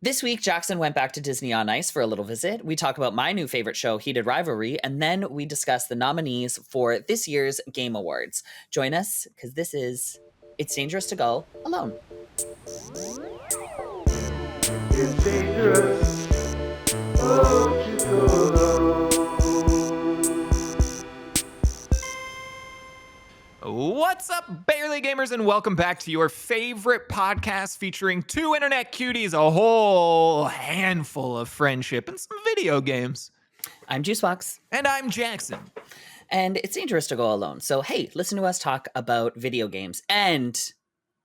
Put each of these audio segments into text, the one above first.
This week, Jackson went back to Disney on Ice for a little visit. We talk about my new favorite show, Heated Rivalry, and then we discuss the nominees for this year's Game Awards. Join us, because this is It's Dangerous to Go Alone. It's dangerous to go alone. What's up, Barely Gamers, and welcome back to your favorite podcast featuring two internet cuties, a whole handful of friendship, and some video games. I'm Juicebox. And I'm Jackson. And it's dangerous to go alone. So, hey, listen to us talk about video games and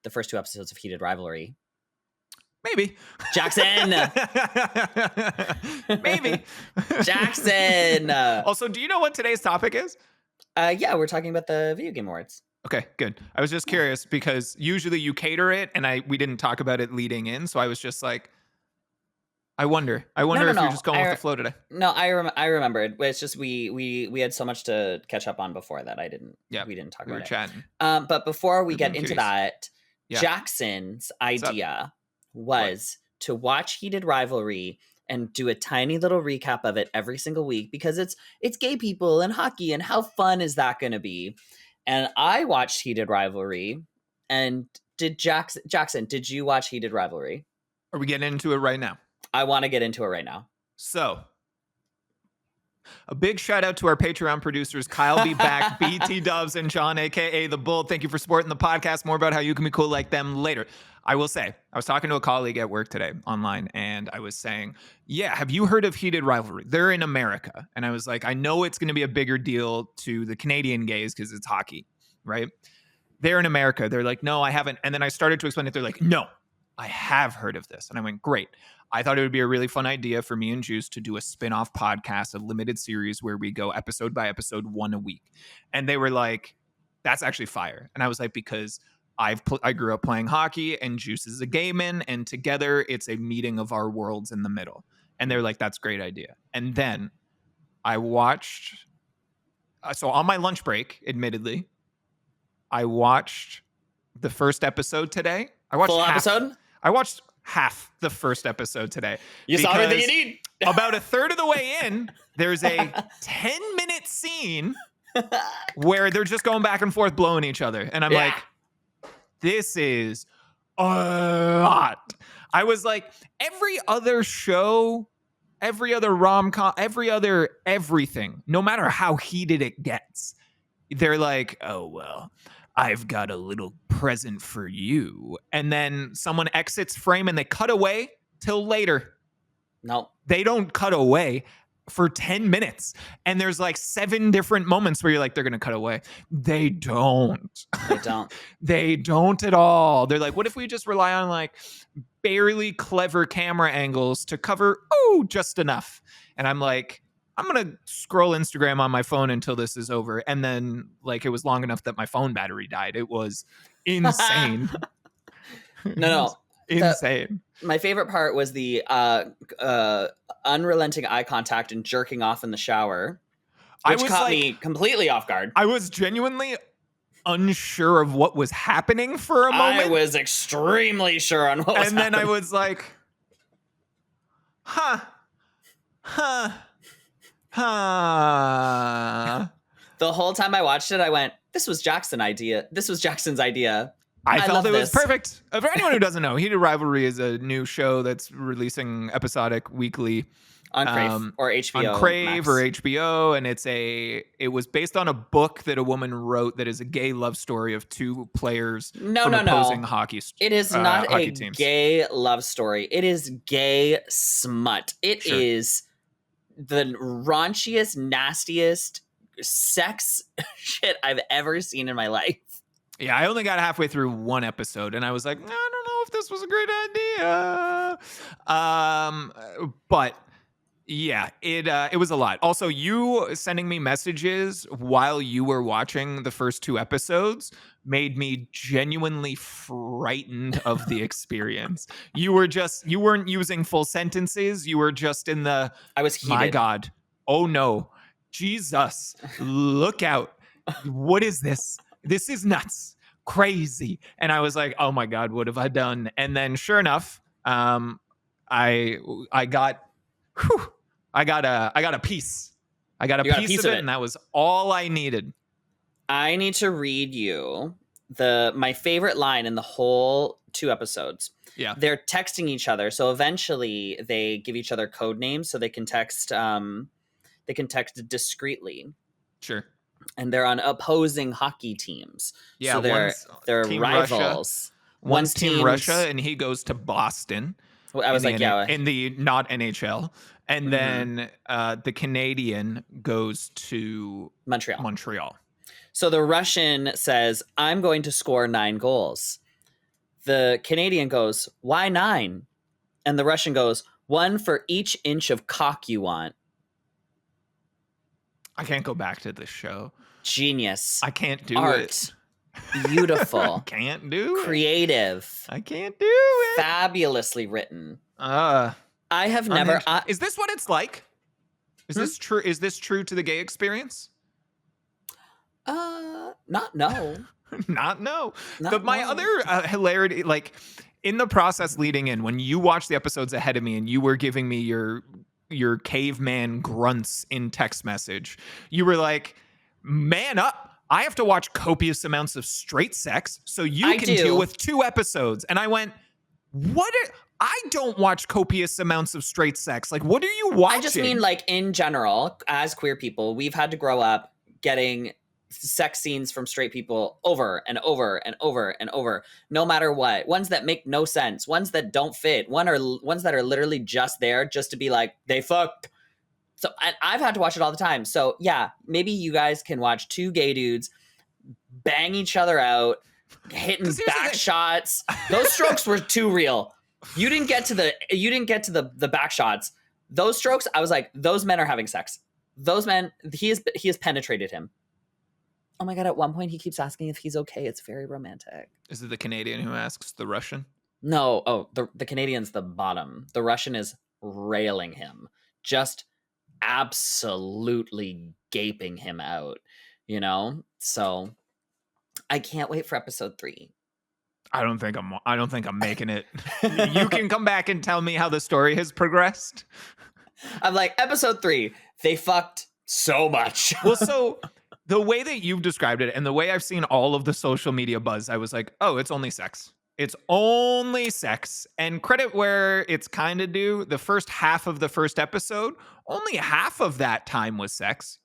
the first two episodes of Heated Rivalry. Maybe. Jackson! Maybe. Jackson! Also, do you know what today's topic is? Yeah, we're talking about the video game awards. Okay, good. I was just curious because usually you cater it, and we didn't talk about it leading in, so I was just like, I wonder if you're just going with the flow today. No, I remembered. It's just we had so much to catch up on before that we didn't talk about it. Chatting. But before we get into curious. that, Yeah. Jackson's idea was to watch Heated Rivalry and do a tiny little recap of it every single week because it's gay people and hockey and how fun is that going to be? And I watched Heated Rivalry. And Jackson, did you watch Heated Rivalry? Are we getting into it right now? I want to get into it right now. So, a big shout out to our Patreon producers, Kyle B. Back, BT Dubs, and John, aka The Bull. Thank you for supporting the podcast. More about how you can be cool like them later. I will say, I was talking to a colleague at work today online, and I was saying, yeah, have you heard of Heated Rivalry? They're in America. And I was like, I know it's going to be a bigger deal to the Canadian gays because it's hockey, right? They're in America. They're like, no, I haven't. And then I started to explain it. They're like, no, I have heard of this. And I went, great. I thought it would be a really fun idea for me and Juice to do a spin-off podcast, a limited series where we go episode by episode, one a week. And they were like, that's actually fire. And I was like, because I grew up playing hockey and Juice is a gay man, and together it's a meeting of our worlds in the middle. And they're like, that's a great idea. And then I watched, so on my lunch break, admittedly, I watched the first episode today. I watched Full episode? I watched half the first episode today. You saw everything you need. About a third of the way in, there's a 10-minute scene where they're just going back and forth blowing each other. And I'm like, this is a lot. I was like, every other show, every other rom-com, every other everything, no matter how heated it gets, they're like, oh, well, I've got a little present for you. And then someone exits frame and they cut away till later. No. They don't cut away for 10 minutes. And there's like 7 different moments where you're like, they're going to cut away. They don't. They don't. They don't at all. They're like, what if we just rely on like barely clever camera angles to cover, just enough. And I'm like, I'm going to scroll Instagram on my phone until this is over. And then like it was long enough that my phone battery died. It was insane. No. Insane. My favorite part was the unrelenting eye contact and jerking off in the shower, which caught me completely off guard. I was genuinely unsure of what was happening for a moment. I was extremely sure on what was happening. And then I was like, The whole time I watched it, I went, this was Jackson's idea. I felt it was perfect. For anyone who doesn't know, Heated Rivalry is a new show that's releasing episodic weekly on Crave or HBO. On Crave Max. or HBO, and it was based on a book that a woman wrote that is a gay love story of two players from opposing hockey. It is not a teams. Gay love story. It is gay smut. It is the raunchiest, nastiest sex shit I've ever seen in my life. Yeah, I only got halfway through one episode, and I was like, I don't know if this was a great idea. But yeah, it was a lot. Also, you sending me messages while you were watching the first 2 episodes made me genuinely frightened of the experience. You weren't using full sentences. You were just in the, I was heated. My God. Oh no. Jesus. Look out. What is this? This is nuts, crazy. And I was like, oh my God, what have I done? And then sure enough, I got I got a piece. I got a piece of it, and that was all I needed. I need to read you my favorite line in the whole 2 episodes. Yeah. They're texting each other. So eventually they give each other code names so they can text discreetly. Sure. And they're on opposing hockey teams. Yeah, so they're Team rivals. One's Team Russia, and he goes to Boston. Well, I was like, in the not NHL. And then the Canadian goes to Montreal. So the Russian says, I'm going to score 9 goals. The Canadian goes, why 9? And the Russian goes, 1 for each inch of cock you want. I can't go back to this show. Genius. I can't do it. Beautiful. Can't do it. Creative. I can't do it. Fabulously written. I have never. Is this what it's like? Is this true? Is this true to the gay experience? Not no. Not no. But my other hilarity, like in the process leading in, when you watched the episodes ahead of me and you were giving me your caveman grunts in text message, you were like, man up. I have to watch copious amounts of straight sex so you can deal with 2 episodes. And I went, I don't watch copious amounts of straight sex. Like, what are you watching? I just mean, like, in general, as queer people, we've had to grow up getting sex scenes from straight people over and over and over and over, no matter what. Ones that make no sense, ones that don't fit, ones that are literally just there just to be like, they fucked. So I've had to watch it all the time. So yeah, maybe you guys can watch 2 gay dudes bang each other out, hitting back shots. Those strokes were too real. You didn't get to the back shots. Those strokes, I was like, those men are having sex. Those men, he has penetrated him. Oh my God, at one point he keeps asking if he's okay. It's very romantic. Is it the Canadian who asks the Russian? No. Oh, the Canadian's the bottom. The Russian is railing him. Just absolutely gaping him out, you know? So I can't wait for episode 3. I don't think I'm making it. You can come back and tell me how the story has progressed. I'm like, episode 3, they fucked so much. Well, so the way that you've described it and the way I've seen all of the social media buzz, I was like, oh, it's only sex. It's only sex. And credit where it's kind of due. The first half of the first episode, only half of that time was sex.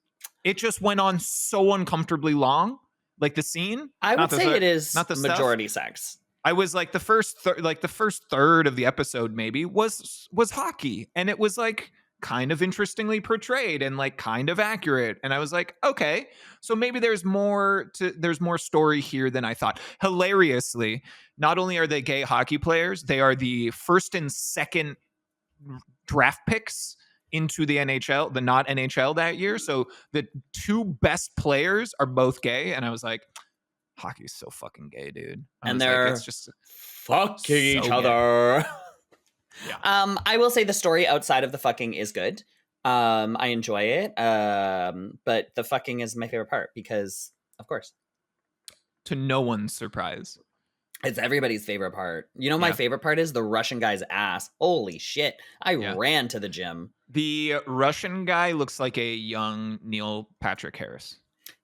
It just went on so uncomfortably long. Like the scene. I would say it is not the majority sex. I was like the first third of the episode maybe was hockey. And it was like kind of interestingly portrayed and like kind of accurate. And I was like, okay, so maybe there's more story here than I thought. Hilariously, not only are they gay hockey players, they are the first and second draft picks into the NHL, the not NHL that year. So the 2 best players are both gay. And I was like, hockey's so fucking gay, dude. And they're like, it's just fucking each other. Yeah. I will say the story outside of the fucking is good. I enjoy it. But the fucking is my favorite part because, of course. To no one's surprise. It's everybody's favorite part. You know, my favorite part is the Russian guy's ass. Holy shit. I ran to the gym. The Russian guy looks like a young Neil Patrick Harris.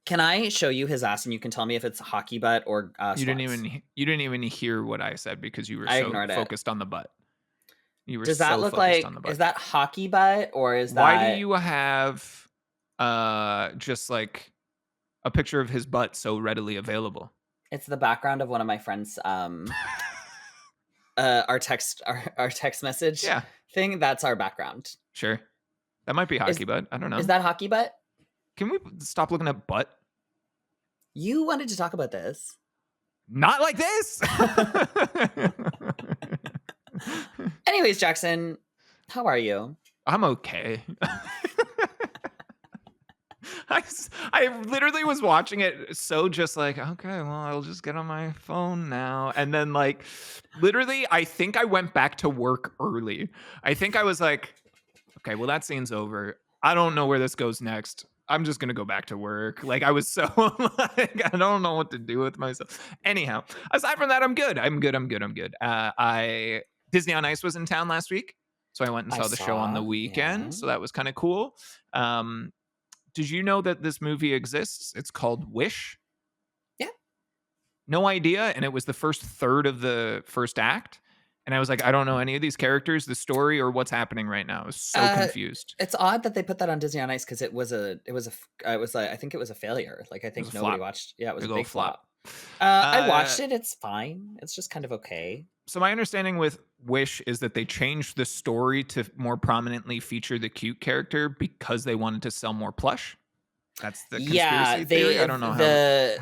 Can I show you his ass and you can tell me if it's hockey butt or you didn't even hear what I said because you were so focused on the butt. You were Does that look like, is that hockey butt or is that? Why do you have just like a picture of his butt so readily available? It's the background of one of my friends' our text message thing. That's our background. Sure. That might be hockey butt. I don't know. Is that hockey butt? Can we stop looking at butt? You wanted to talk about this. Not like this. Anyways, Jackson, how are you? I'm okay. I literally was watching it so just like, okay, well, I'll just get on my phone now. And then like, literally, I think I went back to work early. I think I was like, okay, well, that scene's over. I don't know where this goes next. I'm just going to go back to work. Like I was so like, I don't know what to do with myself. Anyhow, aside from that, I'm good. I'm good. Disney on Ice was in town last week. So I went and I saw the show on the saw, yeah. weekend. So that was kind of cool. Um, did you know that this movie exists? It's called Wish. Yeah. No idea. And it was the first third of the first act. And I was like, I don't know any of these characters, the story, or what's happening right now. I was so Uh, confused. it's odd that they put that on Disney on Ice because I think it was a failure. Like I It was a think nobody flop. watched. Yeah, it was a Big old big flop. flop. I Uh, watched it. It's fine. It's just kind of okay. so my understanding with Wish is that they changed the story to more prominently feature the cute character because they wanted to sell more plush. That's the Yeah, conspiracy theory. I don't know how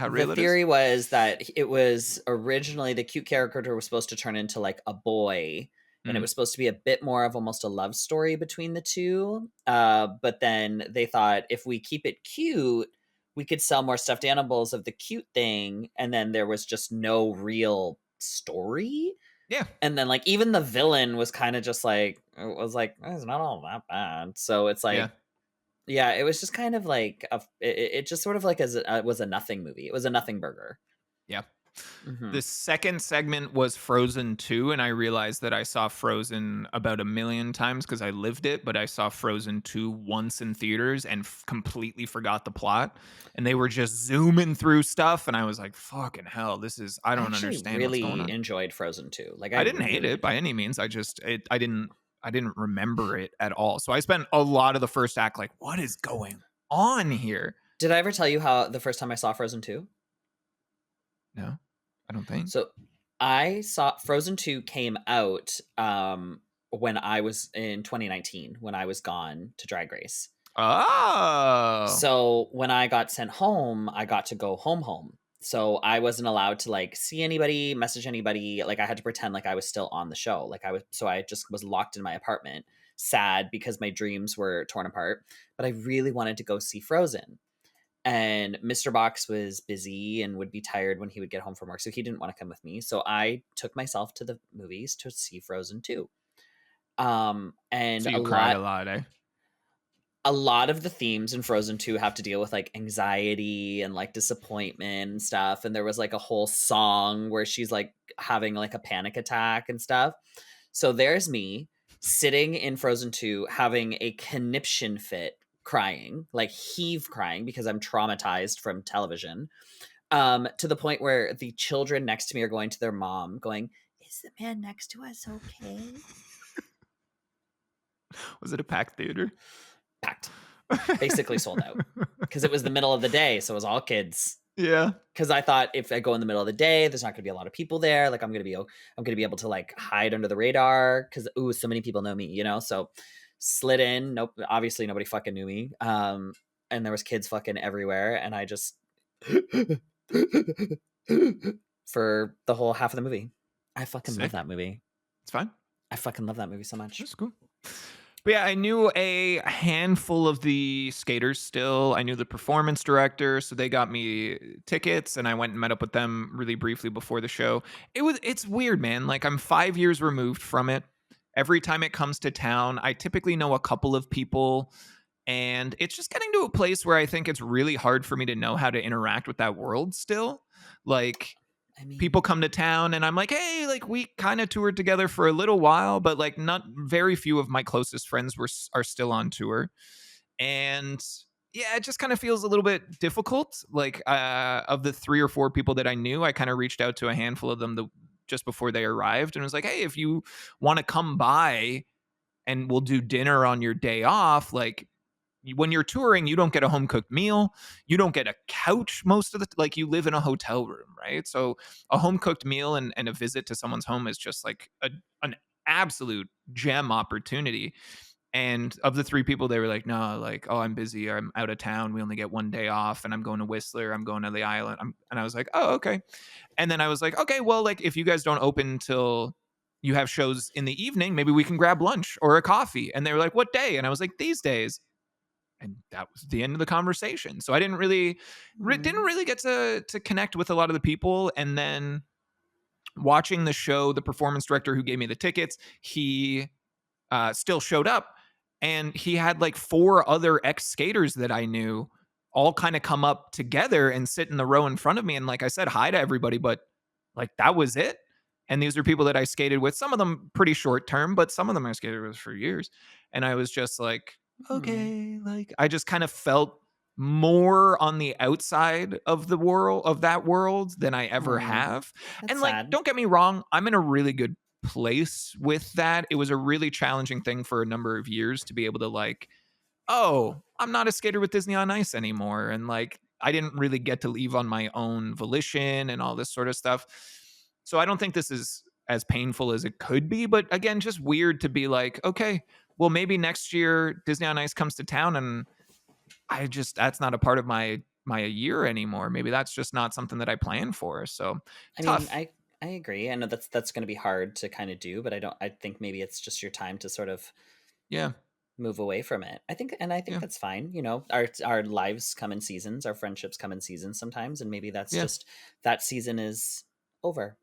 the real it is. theory was that it was originally the cute character was supposed to turn into like a boy, and it Mm. was supposed to be a bit more of almost a love story between the two. But then they thought if we keep it cute, we could sell more stuffed animals of the cute thing, and then there was just no real story. Yeah. And then like even the villain was kind of just like it's not all that bad. So it's Yeah. like yeah, it was just kind of like it just sort of like was a nothing movie. It was a nothing burger. Yeah. Hmm. The second segment was Frozen 2, and I realized that I saw Frozen about a million times because I lived it, but I saw Frozen 2 once in theaters and completely forgot the plot. And they were just zooming through stuff, and I was like, fucking hell, I I don't actually understand what's going really on. enjoyed Frozen 2. Like I I didn't hate really it by enjoyed it. any means. I didn't remember it at all. So I spent a lot of the first act like, what is going on here? Did I ever tell you how the first time I saw Frozen 2? No, I don't think. So I saw Frozen 2 came out when I was in 2019 when I was gone to Drag Race. Oh. So when I got sent home, I got to go home. So I wasn't allowed to like see anybody, message anybody. Like I had to pretend like I was still on the show. I just was locked in my apartment, sad because my dreams were torn apart. But I really wanted to go see Frozen. And Mr. Box was busy and would be tired when he would get home from work. So he didn't want to come with me. So I took myself to the movies to see Frozen 2. And So you cried a lot, eh? a lot of the themes in Frozen 2 have to deal with like anxiety and like disappointment and stuff. And there was like a whole song where she's like having like a panic attack and stuff. So there's me sitting in Frozen 2 having a conniption fit crying, like heave crying because I'm traumatized from television. To the point where the children next to me are going to their mom, going, "Is the man next to us okay?" Was it a packed theater? Packed. Basically sold out. Because it was the middle of the day, so it was all kids. Yeah. Because I thought if I go in the middle of the day, there's not going to be a lot of people there. Like I'm going to be able to like hide under the radar because so many people know me, you know. So slid in. Nope. Obviously nobody fucking knew me. And there was kids fucking everywhere, and I just for the whole half of the movie. I fucking love Sick. that movie. It's fine. I fucking love that movie so much. That's cool. But yeah, I knew a handful of the skaters still. I knew the performance director, so they got me tickets and I went and met up with them really briefly before the show. It's weird, man. Like I'm 5 years removed from it. Every time it comes to town, I typically know a couple of people, and it's just getting to a place where I think it's really hard for me to know how to interact with that world still. Like I mean, people come to town and I'm like, hey, like we kind of toured together for a little while, but like not very few of my closest friends are still on tour. And yeah, it just kind of feels a little bit difficult. Like of the 3 or 4 people that I knew, I kind of reached out to a handful of them just before they arrived and was like, hey, if you want to come by and we'll do dinner on your day off, like when you're touring, you don't get a home cooked meal. You don't get a couch most of the like you live in a hotel room, right? So a home cooked meal and a visit to someone's home is just like an absolute gem opportunity. And of the 3 people, they were like, no, like, oh, I'm busy. Or I'm out of town. We only get one day off and I'm going to Whistler. I'm going to the island. And I was like, oh, okay. And then I was like, okay, well, like if you guys don't open until you have shows in the evening, maybe we can grab lunch or a coffee. And they were like, what day? And I was like, these days. And that was the end of the conversation. So I didn't really get to connect with a lot of the people. And then watching the show, the performance director who gave me the tickets, he still showed up, and he had like 4 other ex skaters that I knew all kind of come up together and sit in the row in front of me. And like I said, hi to everybody, but like that was it. And these are people that I skated with, some of them pretty short term, but some of them I skated with for years. And I was just like, okay, like I just kind of felt more on the outside of the world of that world than I ever have. That's And like, sad. don't get me wrong, I'm in a really good place with that. It was a really challenging thing for a number of years to be able to like, oh, I'm not a skater with Disney on Ice anymore. And like, I didn't really get to leave on my own volition and all this sort of stuff. So I don't think this is as painful as it could be. But again, just weird to be like, okay, well, maybe next year Disney on Ice comes to town and that's not a part of my year anymore. Maybe that's just not something that I plan for. So I mean, tough. I agree. I know that's going to be hard to kind of do, but I think maybe it's just your time to sort of Yeah. move away from it. I think Yeah. that's fine. You know, our lives come in seasons, our friendships come in seasons sometimes, and maybe that's Yeah. just that season is over.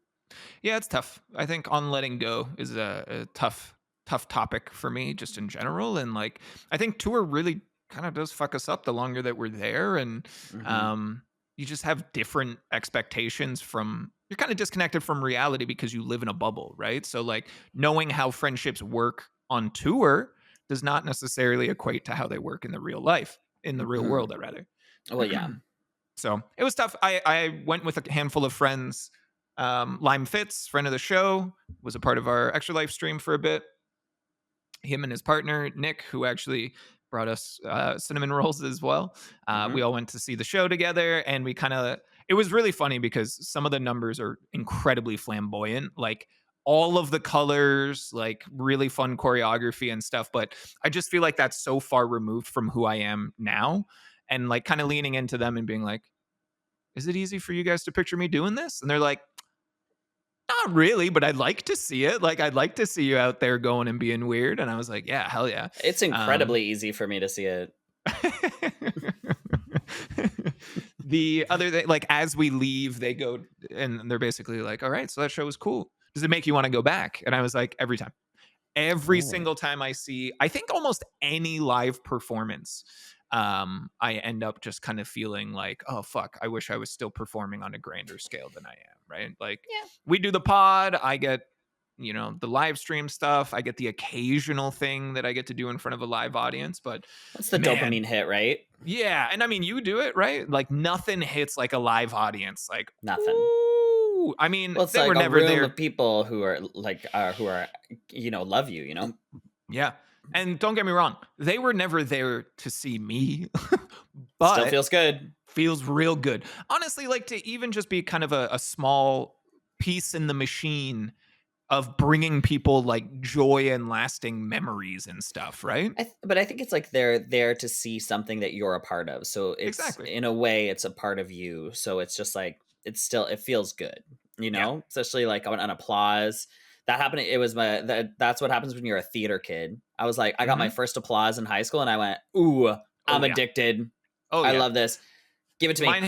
Yeah, it's tough. I think on letting go is a tough topic for me just in general. And like, I think tour really kind of does fuck us up the longer that we're there. And Hmm. um, you just have different expectations from, you're kind of disconnected from reality because you live in a bubble, right? So like knowing how friendships work on tour does not necessarily equate to how they work in the real life, in the real Hmm. world, I'd rather. Well, yeah. So it was tough. I went with a handful of friends. Lime Fitz, friend of the show, was a part of our Extra Life stream for a bit. Him and his partner, Nick, who actually brought us cinnamon rolls as well. We Hmm. all went to see the show together, and it was really funny because some of the numbers are incredibly flamboyant. Like, all of the colors, like really fun choreography and stuff. But I just feel like that's so far removed from who I am now. And like kind of leaning into them and being like, is it easy for you guys to picture me doing this? And they're like, not really, but I'd like to see it. Like, I'd like to see you out there going and being weird. And I was like, yeah, hell yeah. It's Um, incredibly easy for me to see it. the other thing, like, as we leave, they go and they're basically like, all right, so that show was cool. Does it make you want to go back? And I was like, every time. Every Really? single time I see, I think almost any live performance, I end up just kind of feeling like, oh fuck, I wish I was still performing on a grander scale than I am, right? Like, Yeah. we do the pod, I get, the live stream stuff, I get the occasional thing that I get to do in front of a live audience, but That's the man, dopamine hit, right? yeah, and I mean, you do it, right? Like, nothing hits like a live audience. Like, Nothing. ooh, I mean, Well, it's they were like a never room there. of people who are like who are love you. Yeah. And don't get me wrong, they were never there to see me, Still but feels good. feels real good. Honestly, like to even just be kind of a small piece in the machine of bringing people like joy and lasting memories and stuff, right? But I think it's like they're there to see something that you're a part of. So it's Exactly. in a way it's a part of you. So it's just like it feels good, Yeah. Especially like on an applause. That happened. It was that's what happens when you're a theater kid. I was like, I got my Hmm. first applause in high school, and I went, "Ooh, I'm Oh yeah. addicted. Oh I yeah. love this. Give it to me." Mine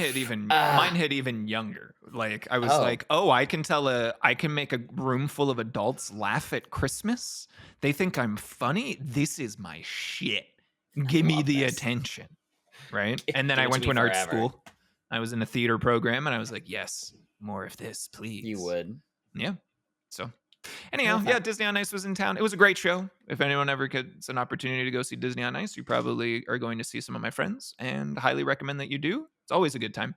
Ah, hit even younger. Like, I was oh, like, "Oh, I can make a room full of adults laugh at Christmas. They think I'm funny. This is my shit. I Give me love the this. attention." Right? And then Give I it to went to me an art forever. school. I was in a theater program and I was like, "Yes, more of this, You please." would. Yeah. So, I anyhow, love yeah, that. Disney on Ice was in town. It was a great show. If anyone ever gets an opportunity to go see Disney on Ice, you probably are going to see some of my friends and highly recommend that you do. It's always a good time.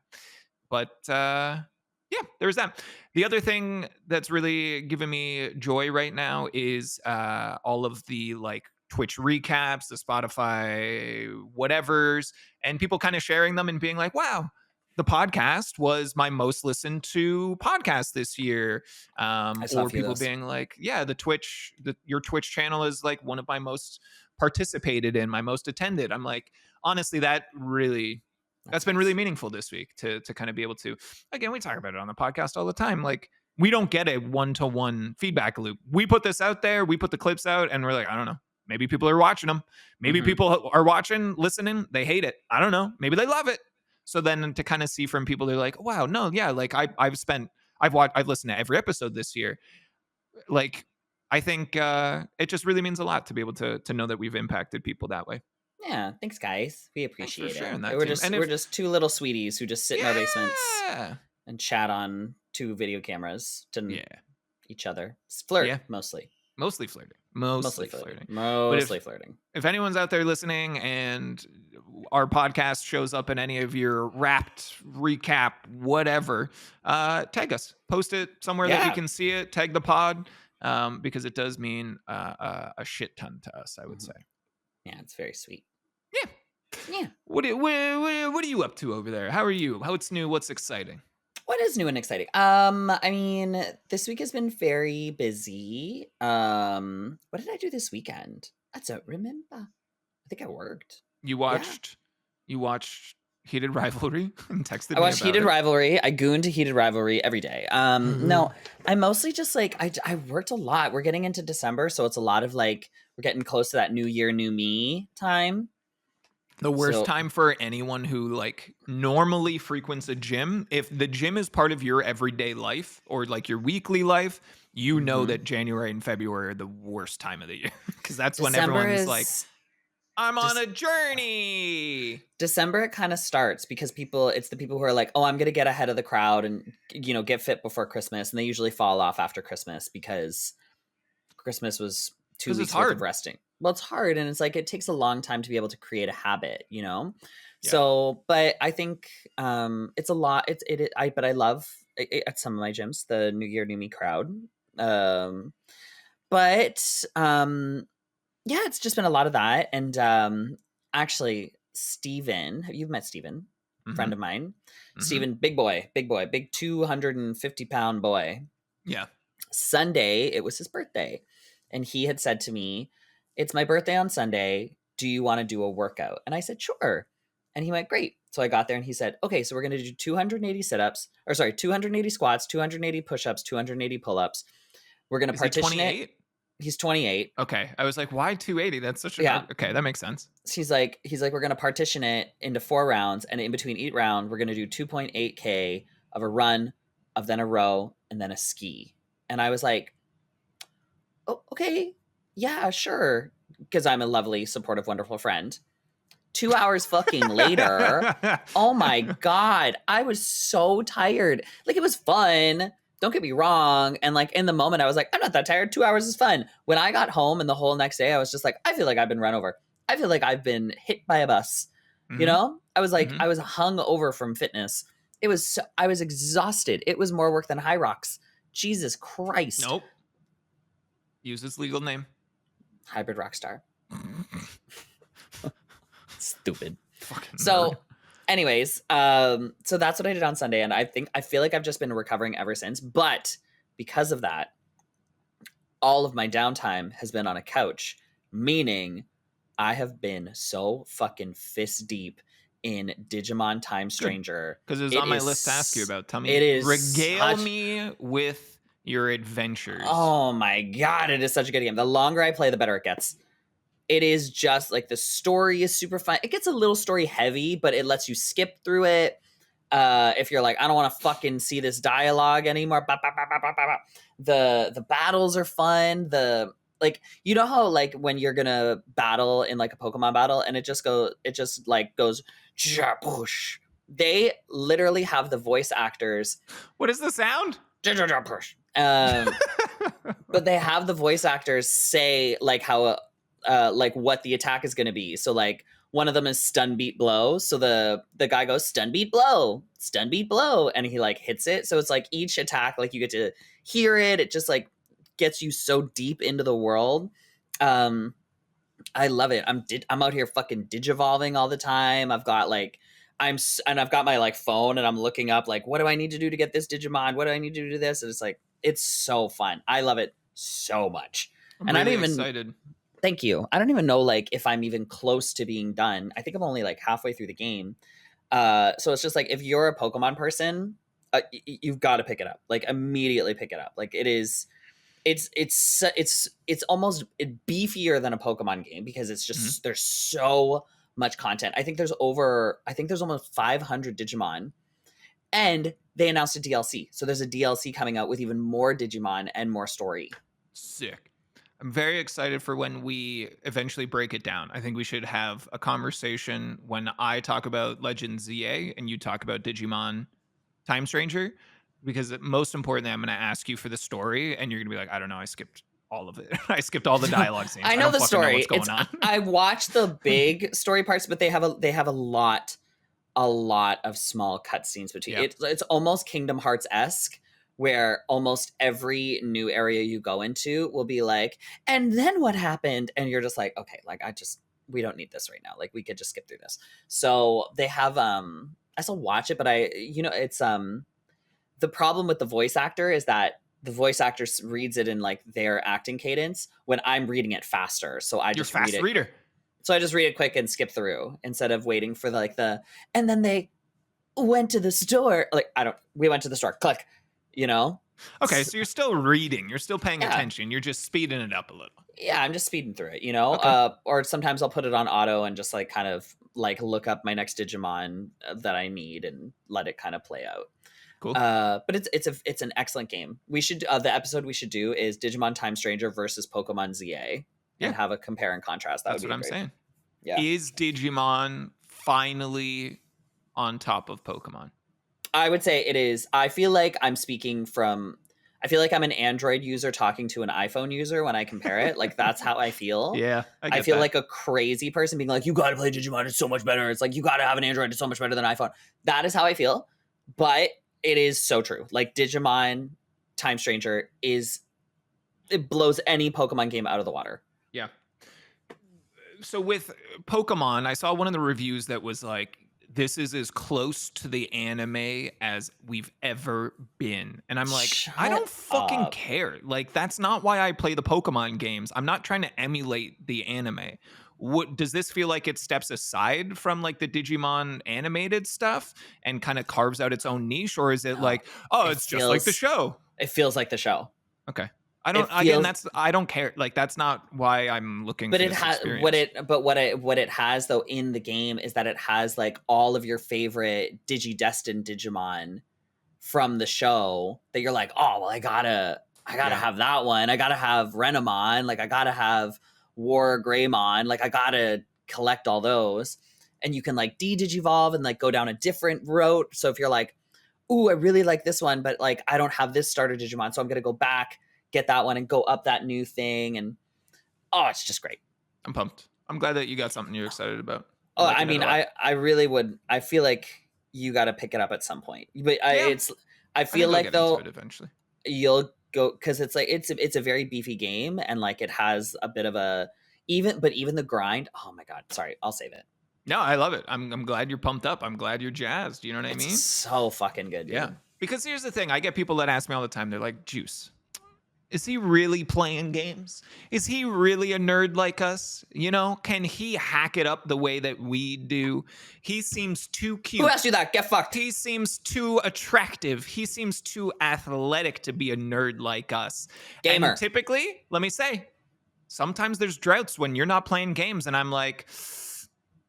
But yeah, there's that. The other thing that's really giving me joy right now is all of the like Twitch recaps, the Spotify whatevers, and people kind of sharing them and being like, wow, the podcast was my most listened to podcast this year. I saw a Or few of people those. being like, yeah, your Twitch channel is like one of my most participated in, my most attended. I'm like, honestly, That's that's been really nice. meaningful this week to kind of be able to, again, we talk about it on the podcast all the time, like we don't get a one-to-one feedback loop. We put this out there, we put the clips out, and we're like, I don't know, maybe people are watching them, maybe Hmm. people are watching, listening, they hate it, I don't know, maybe they love it. So then to kind of see from people, they're like, wow, no, yeah, like I've listened to every episode this year. Like, I think it just really means a lot to be able to know that we've impacted people that way. Yeah, thanks, guys. We Thanks for appreciate it. sharing that, team. And We're if just two little sweeties who just sit in our basements yeah and chat on two video cameras to yeah each other. Flirt, Yeah. mostly. Mostly flirting. Mostly flirting. Mostly flirting. If anyone's out there listening and our podcast shows up in any of your Wrapped recap, whatever, tag us. Post it somewhere that we can see it. Tag the pod, because it does mean a shit ton to us, I would say. Yeah, it's very sweet. Yeah. Yeah. What are you up to over there? How are you? What's new? What's exciting? What is new and exciting? I mean, this week has been very busy. What did I do this weekend? I don't remember. I think I worked. You watched Heated Rivalry and texted me I watched about Heated it? Rivalry. I gooned to Heated Rivalry every day. No, I mostly just like I worked a lot. We're getting into December, so it's a lot of like we're getting close to that new year, new me time. The worst time for anyone who like normally frequents a gym. If the gym is part of your everyday life or like your weekly life, you know that January and February are the worst time of the year, because that's when everyone's like, I'm on a journey. December, it kind of starts because it's the people who are like, oh, I'm going to get ahead of the crowd and, get fit before Christmas. And they usually fall off after Christmas because Christmas was 2 weeks worth of resting. Well, it's hard. And it's like, it takes a long time to be able to create a habit, Yeah. So, but I think it's a lot. But I love at some of my gyms, the New Year, New Me crowd. Yeah, it's just been a lot of that. And actually, Steven, you've met Steven, friend of mine. Steven, big boy, big 250-pound boy. Yeah. Sunday, it was his birthday. And he had said to me, it's my birthday on Sunday. Do you want to do a workout? And I said, sure. And he went, great. So I got there and he said, okay, so we're going to do 280 squats, 280 push-ups, 280 pull-ups. We're going to partition it. He's 28. Okay. I was like, why 280? That's such a okay, that makes sense. He's like, we're gonna partition it into 4 rounds, and in between each round, we're gonna do 2.8K of a run, of then a row, and then a ski. And I was like, oh, okay, yeah, sure. Because I'm a lovely, supportive, wonderful friend. 2 hours fucking later, oh my God, I was so tired. Like, it was fun. Don't get me wrong. And like in the moment, I was like, I'm not that tired. 2 hours is fun. When I got home and the whole next day, I was just like, I feel like I've been run over. I feel like I've been hit by a bus. I was like, I was hung over from fitness. I was exhausted. It was more work than High Rocks. Jesus Christ. Nope. Use its legal name. Hybrid Rockstar. Stupid. Fucking so nerd. Anyways, so that's what I did on Sunday, and I feel like I've just been recovering ever since. But because of that, all of my downtime has been on a couch, meaning I have been so fucking fist deep in Digimon Time Stranger. Because it was on my list to ask you about. Tell me, regale me with your adventures. Oh my God, it is such a good game. The longer I play, the better it gets. It is just like the story is super fun. It gets a little story heavy, but it lets you skip through it. If you're like, I don't want to fucking see this dialogue anymore. The battles are fun. You know how like when you're gonna battle in like a Pokemon battle and it just goes, they literally have the voice actors. What is the sound? But they have the voice actors say like how like what the attack is going to be. So like one of them is stun beat blow. So the guy goes stun beat blow, and he like hits it. So it's like each attack, like you get to hear it. It just like gets you so deep into the world. I love it. I'm out here fucking digivolving all the time. I've got like I've got my like phone and I'm looking up like what do I need to do to get this Digimon? What do I need to do to this? And it's like it's so fun. I love it so much. I'm really excited. Thank you. I don't even know like if I'm even close to being done. I think I'm only like halfway through the game. So it's just like if you're a Pokemon person, you've got to pick it up. Like immediately pick it up. Like it's almost beefier than a Pokemon game because it's just there's so much content. I think there's almost 500 Digimon, and they announced a DLC. So there's a DLC coming out with even more Digimon and more story. Sick. I'm very excited for when we eventually break it down. I think we should have a conversation when I talk about Legend ZA and you talk about Digimon Time Stranger. because most importantly, I'm going to ask you for the story, and you're going to be like, I don't know, I skipped all of it. I skipped all the dialogue scenes. I I know don't the fucking know story. what's going on. I watched the big story parts, but they have a lot of small cutscenes between. Yeah. It's almost Kingdom Hearts-esque, where almost every new area you go into will be like, and then what happened? And you're just like, okay, like we don't need this right now. Like we could just skip through this. So they have I still watch it, but it's the problem with the voice actor is that the voice actor reads it in like their acting cadence when I'm reading it faster. So I You're just fast read it. reader. So I just read it quick and skip through instead of waiting for and then they went to the store. Like we went to the store, click, Okay, so you're still reading. You're still paying Yeah. attention. You're just speeding it up a little. Yeah, I'm just speeding through it, Okay. or sometimes I'll put it on auto and just like kind of like look up my next Digimon that I need and let it kind of play out. Cool. But it's an excellent game. We should the episode we should do is Digimon Time Stranger versus Pokemon ZA Yeah. and have a compare and contrast. That's what I'm saying. Yeah. Is Digimon finally on top of Pokemon? I would say it is. I feel like I'm an Android user talking to an iPhone user when I compare it. Like that's how I feel. Yeah, I feel like a crazy person being like, you got to play Digimon. It's so much better. It's like, you got to have an Android. It's so much better than iPhone. That is how I feel. But it is so true. Like Digimon Time Stranger it blows any Pokemon game out of the water. Yeah. So with Pokemon, I saw one of the reviews that was like, this is as close to the anime as we've ever been. And I'm like, I don't fucking care. Like, that's not why I play the Pokemon games. I'm not trying to emulate the anime. What does this feel like? It steps aside from like the Digimon animated stuff and kind of carves out its own niche, or is it like, it's just like the show? It feels like the show. Okay. I don't care. Like that's not why I'm looking for this experience. What it has though in the game is that it has like all of your favorite Digidestined Digimon from the show that you're like, oh well, I gotta have that one. I gotta have Renamon. Like I gotta have War Greymon. Like I gotta collect all those. And you can like de-digivolve and like go down a different route. So if you're like, ooh, I really like this one, but like I don't have this starter Digimon, so I'm gonna go back, get that one and go up that new thing. And it's just great. I'm pumped. I'm glad that you got something you're excited about. I mean, I really would. I feel like you got to pick it up at some point. But I feel like though eventually you'll go, because it's like it's a very beefy game and like it has a bit of even the grind. Oh my god, sorry, I'll save it. No, I love it. I'm glad you're pumped up. I'm glad you're jazzed. You know what I mean? So fucking good, dude. Yeah. Because here's the thing. I get people that ask me all the time. They're like, Juice, is he really playing games? Is he really a nerd like us? You know, can he hack it up the way that we do? He seems too cute. Who asked you that? Get fucked. He seems too attractive. He seems too athletic to be a nerd like us. Gamer. And typically, let me say, sometimes there's droughts when you're not playing games. And I'm like,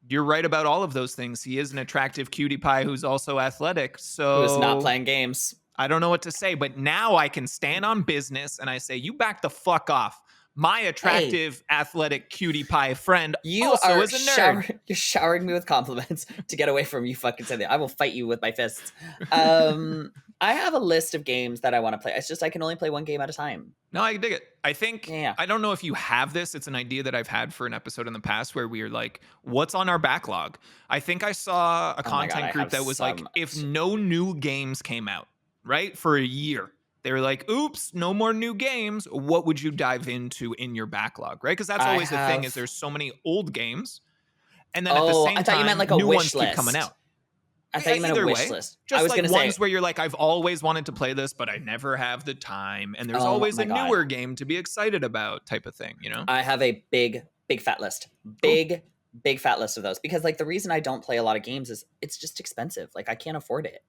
you're right about all of those things. He is an attractive cutie pie who's also athletic. So who's not playing games. I don't know what to say, but now I can stand on business and I say, you back the fuck off. My attractive, athletic cutie pie friend also is a nerd. You're showering me with compliments to get away from you fucking saying that. I will fight you with my fists. I have a list of games that I want to play. It's just I can only play one game at a time. No, I dig it. I think, I don't know if you have this. It's an idea that I've had for an episode in the past where we are like, what's on our backlog? I think I saw a content group that was like, if no new games came out, right, for a year, they were like, oops, no more new games. What would you dive into in your backlog, right? Because that's always the thing is there's so many old games. And then at the same time, I thought you meant like a new ones keep coming out. I thought you meant a wish list. Just I was like ones where you're like, I've always wanted to play this, but I never have the time. And there's always a newer game to be excited about type of thing, you know? I have a big fat list. Big fat list of those. Because like the reason I don't play a lot of games is it's just expensive. Like I can't afford it.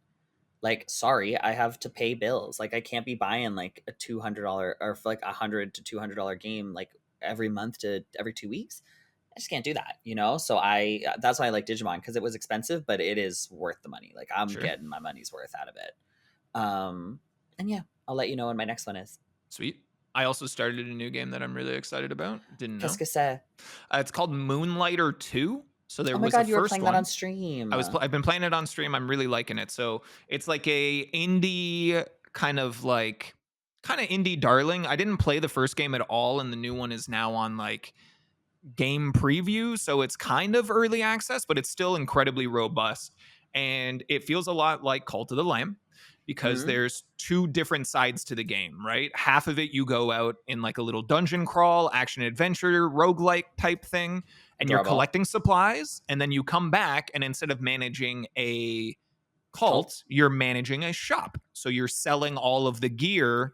Like, sorry, I have to pay bills. Like I can't be buying like a $200 or for like $100 to $200 game like every month to every 2 weeks. I just can't do that, you know? So that's why I like Digimon, because it was expensive, but it is worth the money. Like I'm getting my money's worth out of it. And yeah, I'll let you know when my next one is. Sweet. I also started a new game that I'm really excited about. Didn't know. Qu'est-ce que c'est? It's called Moonlighter 2. So there was my God, the you were first playing one. That on stream. I've been playing it on stream. I'm really liking it. So it's like a indie kind of indie darling. I didn't play the first game at all, and the new one is now on like game preview, so it's kind of early access, but it's still incredibly robust. And it feels a lot like Cult of the Lamb because Mhm. there's two different sides to the game, right? Half of it you go out in like a little dungeon crawl, action adventure, roguelike type thing, and you're Adorable. collecting supplies, and then you come back and instead of managing a Cult. cult, you're managing a shop. So you're selling all of the gear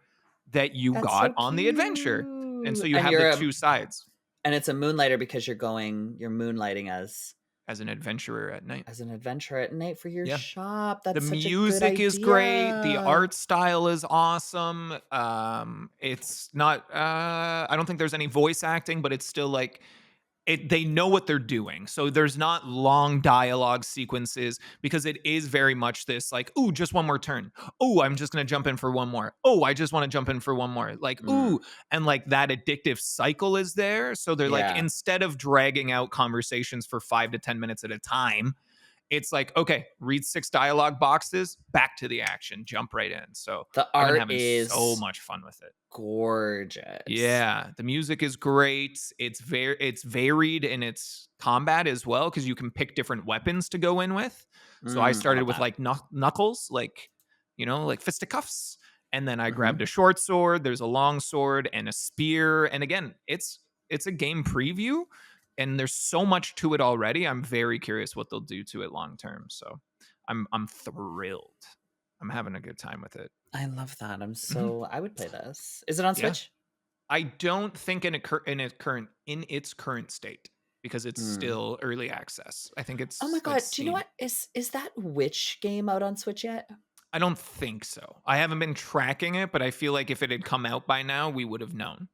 that you That's got so on the adventure. And so cute. you And have the you're two sides and it's a moonlighter because you're moonlighting as an adventurer at night. as an adventurer at night for your Yeah. shop. The That's such a good music is great. The idea. art style is awesome. It's not I don't think there's any voice acting, but it's still like they know what they're doing. So there's not long dialogue sequences because it is very much this like, ooh, just one more turn. Oh, I'm just going to jump in for one more. Oh, I just want to jump in for one more. Like, ooh, and like that addictive cycle is there. So they're like, Yeah. instead of dragging out conversations for 5 to 10 minutes at a time, it's like, okay, read 6 dialogue boxes, back to the action, jump right in. So The I've been art having is so much fun with it. gorgeous. Yeah, the music is great. It's varied in its combat as well because you can pick different weapons to go in with. So I I started love with that. like knuckles, like like fisticuffs, and then I Mhm. grabbed a short sword. There's a long sword and a spear. And again, it's a game preview, and there's so much to it already. I'm very curious what they'll do to it long term. So I'm thrilled. I'm having a good time with it. I love that. I would play this. Is it on Yeah. Switch? I don't think in its current state because it's still early access. I think it's Oh my like god, do you know Steam. what? Is that Witch game out on Switch yet? I don't think so. I haven't been tracking it, but I feel like if it had come out by now, we would have known.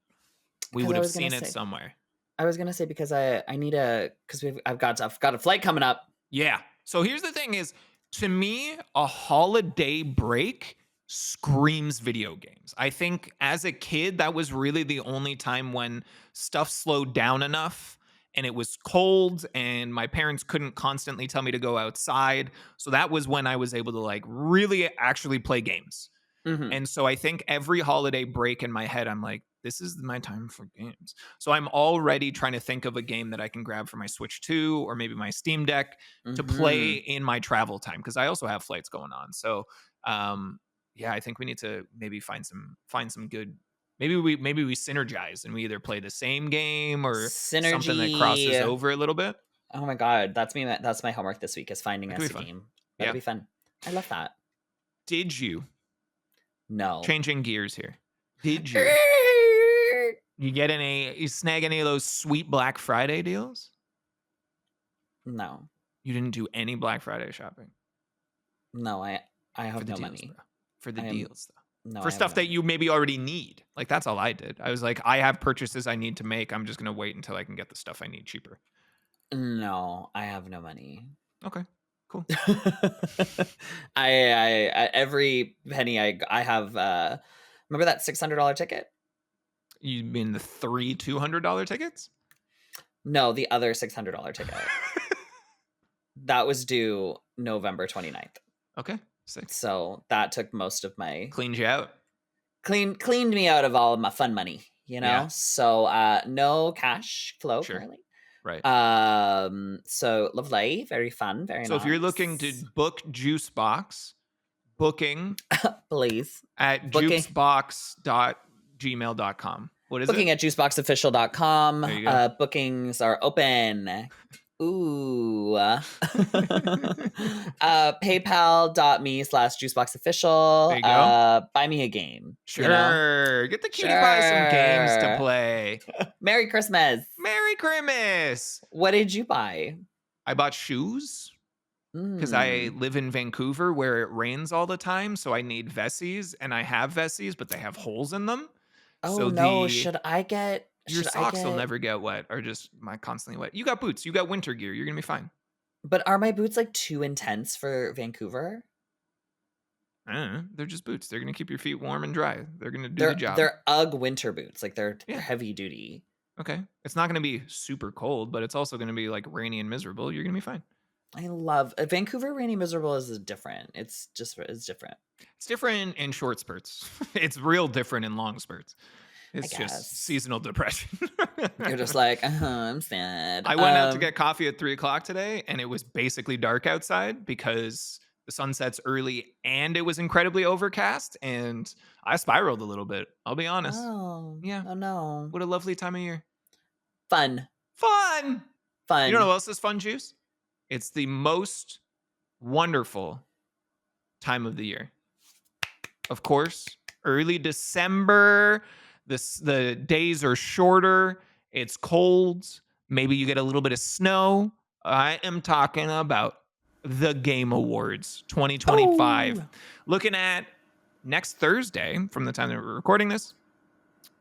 We 'Cause would I have was gonna seen it say. somewhere. I was gonna say because I need because I've got a flight coming up. Yeah. So here's the thing is, to me, a holiday break screams video games. I think as a kid, that was really the only time when stuff slowed down enough and it was cold and my parents couldn't constantly tell me to go outside. So that was when I was able to like really actually play games. Mhm. And so I think every holiday break in my head, I'm like, this is my time for games. So I'm already trying to think of a game that I can grab for my Switch 2 or maybe my Steam Deck to play Mhm. in my travel time because I also have flights going on. So yeah, I think we need to maybe find some good. Maybe we synergize and we either play the same game or something that crosses Synergy. over a little bit. Oh my god, that's me. That's my homework this week is finding That could us be a fun. game. That'll Yeah. be fun. I love that. Did you No. changing gears here? Did you you snag any of those sweet Black Friday deals? No. You didn't do any Black Friday shopping No, I for have the no deals, money. bro. For the I am deals, though. no, For I have stuff no that money. you maybe already need. Like that's all I did. I was like, I have purchases I need to make. I'm just gonna wait until I can get the stuff I need cheaper. No, I have no money. Okay, cool. I every penny I have remember that $600 ticket? You mean the 3 $200 tickets? No, the other $600 ticket. That was due November 29th. Okay, sick. So that took most of my Cleaned you out. cleaned me out of all of my fun money, you know? Yeah. So no cash flow Sure. currently. Right. So lovely, very fun, very So nice. if you're looking to book Juicebox, booking please at Booking. juicebox.gmail.com. What is booking it? at juiceboxofficial.com. There you go. Bookings are open. Ooh. PayPal.me/juiceboxofficial. There you go. Buy me a game. Sure. You know? Get the cutie pie some games to Sure. play. Merry Christmas. Merry Christmas. What did you buy? I bought shoes because I live in Vancouver where it rains all the time. So I need Vessies, and I have Vessies, but they have holes in them. Oh So no, your should I get socks will never get wet or just constantly wet. You got boots. You got winter gear. You're going to be fine. But are my boots like too intense for Vancouver? They're just boots. They're going to keep your feet warm and dry. They're going to do the job. They're UGG winter boots. Like they're Yeah. heavy duty. Okay. It's not going to be super cold, but it's also going to be like rainy and miserable. You're going to be fine. I love Vancouver Rainy Miserable is different. It's different, It's different in short spurts. It's real different in long spurts. I It's just guess. seasonal depression. You're just like, I'm sad. I went out to get coffee at 3 o'clock today, and it was basically dark outside because the sun sets early and it was incredibly overcast. And I spiraled a little bit. I'll be honest. Oh, Yeah. oh no. What a lovely time of year. Fun. Fun. You know Fun. what else is fun, Juice? It's the most wonderful time of the year. Of course, early December. The days are shorter. It's cold. Maybe you get a little bit of snow. I am talking about the Game Awards 2025. Oh. Looking at next Thursday from the time that we're recording this.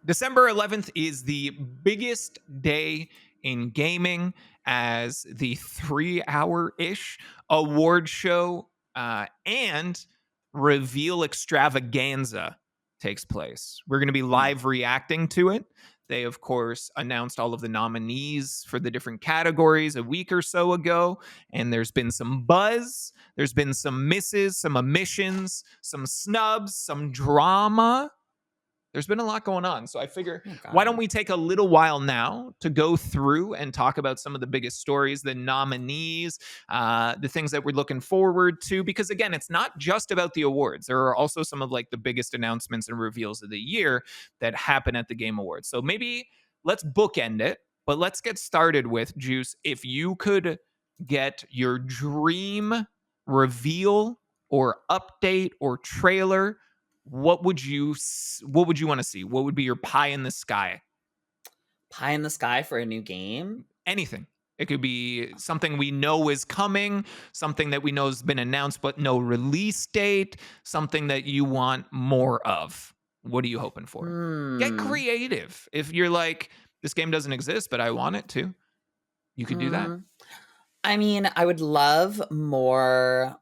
December 11th is the biggest day in gaming as the 3-hour-ish award show and reveal extravaganza takes place. We're going to be live reacting to it. They, of course, announced all of the nominees for the different categories a week or so ago, and there's been some buzz. There's been some misses, some omissions, some snubs, some drama. There's been a lot going on. So I figure, why don't we take a little while now to go through and talk about some of the biggest stories, the nominees, the things that we're looking forward to? Because again, it's not just about the awards. There are also some of like the biggest announcements and reveals of the year that happen at the Game Awards. So maybe let's bookend it, but let's get started with, Juice. If you could get your dream reveal or update or trailer, what would you want to see? What would be your pie in the sky? Pie in the sky for a new game? Anything. It could be something we know is coming, something that we know has been announced but no release date, something that you want more of. What are you hoping for? Get creative. If you're like, this game doesn't exist, but I want it to, you could do that. I mean, I would love more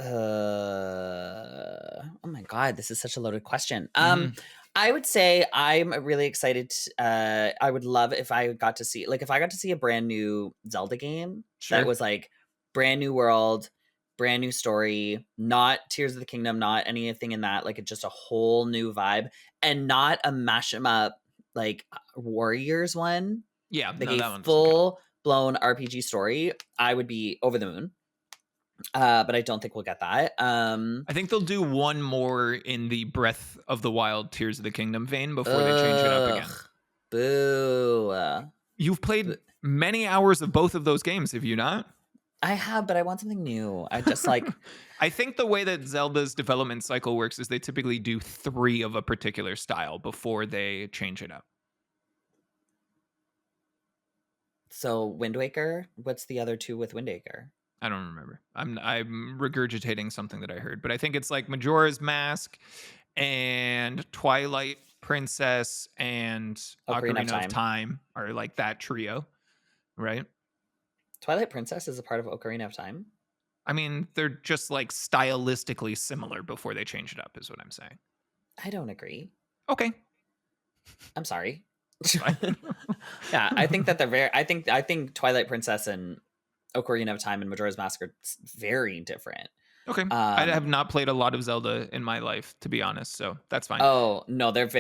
oh my god, this is such a loaded question. I would say I'm really excited. I would love if I got to see a brand new Zelda game that was like brand new world, brand new story, not Tears of the Kingdom, not anything in that, like just a whole new vibe, and not a mash 'em up like Warriors one. Yeah, like no, that a one full blown RPG story. I would be over the moon. But I don't think we'll get that. I think they'll do one more in the Breath of the Wild, Tears of the Kingdom vein before they change it up again. Boo. You've played many hours of both of those games, have you not? I have, but I want something new. I just like... I think the way that Zelda's development cycle works is they typically do 3 of a particular style before they change it up. So Wind Waker? What's the other 2 with Wind Waker? I don't remember. I'm regurgitating something that I heard, but I think it's like Majora's Mask and Twilight Princess and Ocarina of Time are like that trio, right? Twilight Princess is a part of Ocarina of Time? I mean, they're just like stylistically similar before they change it up, is what I'm saying. I don't agree. Okay. I'm sorry. Yeah, I think that they're very... I think Twilight Princess and Ocarina of Time and Majora's Mask are very different. Okay. I have not played a lot of Zelda in my life, to be honest, so that's fine. Oh, no, they're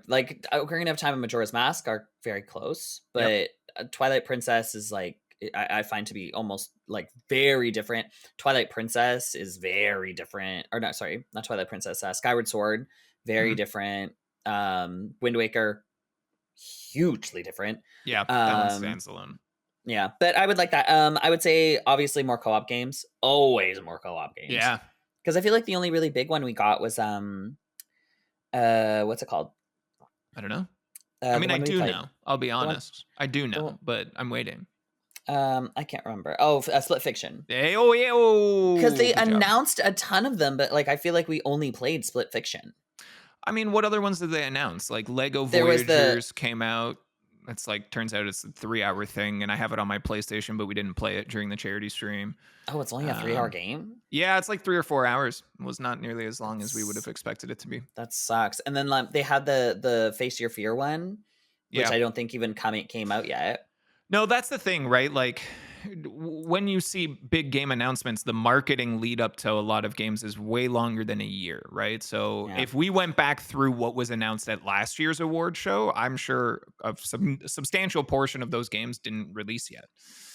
like Ocarina of Time and Majora's Mask are very close, but Twilight Princess is like, I find to be almost like very different. Twilight Princess is very different. Or not, sorry, not Twilight Princess. Skyward Sword, very different. Wind Waker, hugely different. Yeah, that one stands alone. Yeah, but I would like that. I would say obviously more co-op games. Always more co-op games. Yeah. Because I feel like the only really big one we got was what's it called? I don't know. I mean, I do know. I'll be honest. I do know, but I'm waiting. I can't remember. Oh, Split Fiction. Because they announced a ton of them, but like I feel like we only played Split Fiction. I mean, what other ones did they announce? Like Lego Voyagers came out. It's like, turns out it's a 3-hour thing, and I have it on my PlayStation, but we didn't play it during the charity stream. Oh, it's only a 3-hour game? Yeah, it's like 3 or 4 hours. It was not nearly as long as we would have expected it to be. That sucks. And then like, they had the Face Your Fear one, which I don't think even came out yet. No, that's the thing, right? Like when you see big game announcements, the marketing lead up to a lot of games is way longer than a year, right? So Yeah. if we went back through what was announced at last year's award show, I'm sure some substantial portion of those games didn't release yet.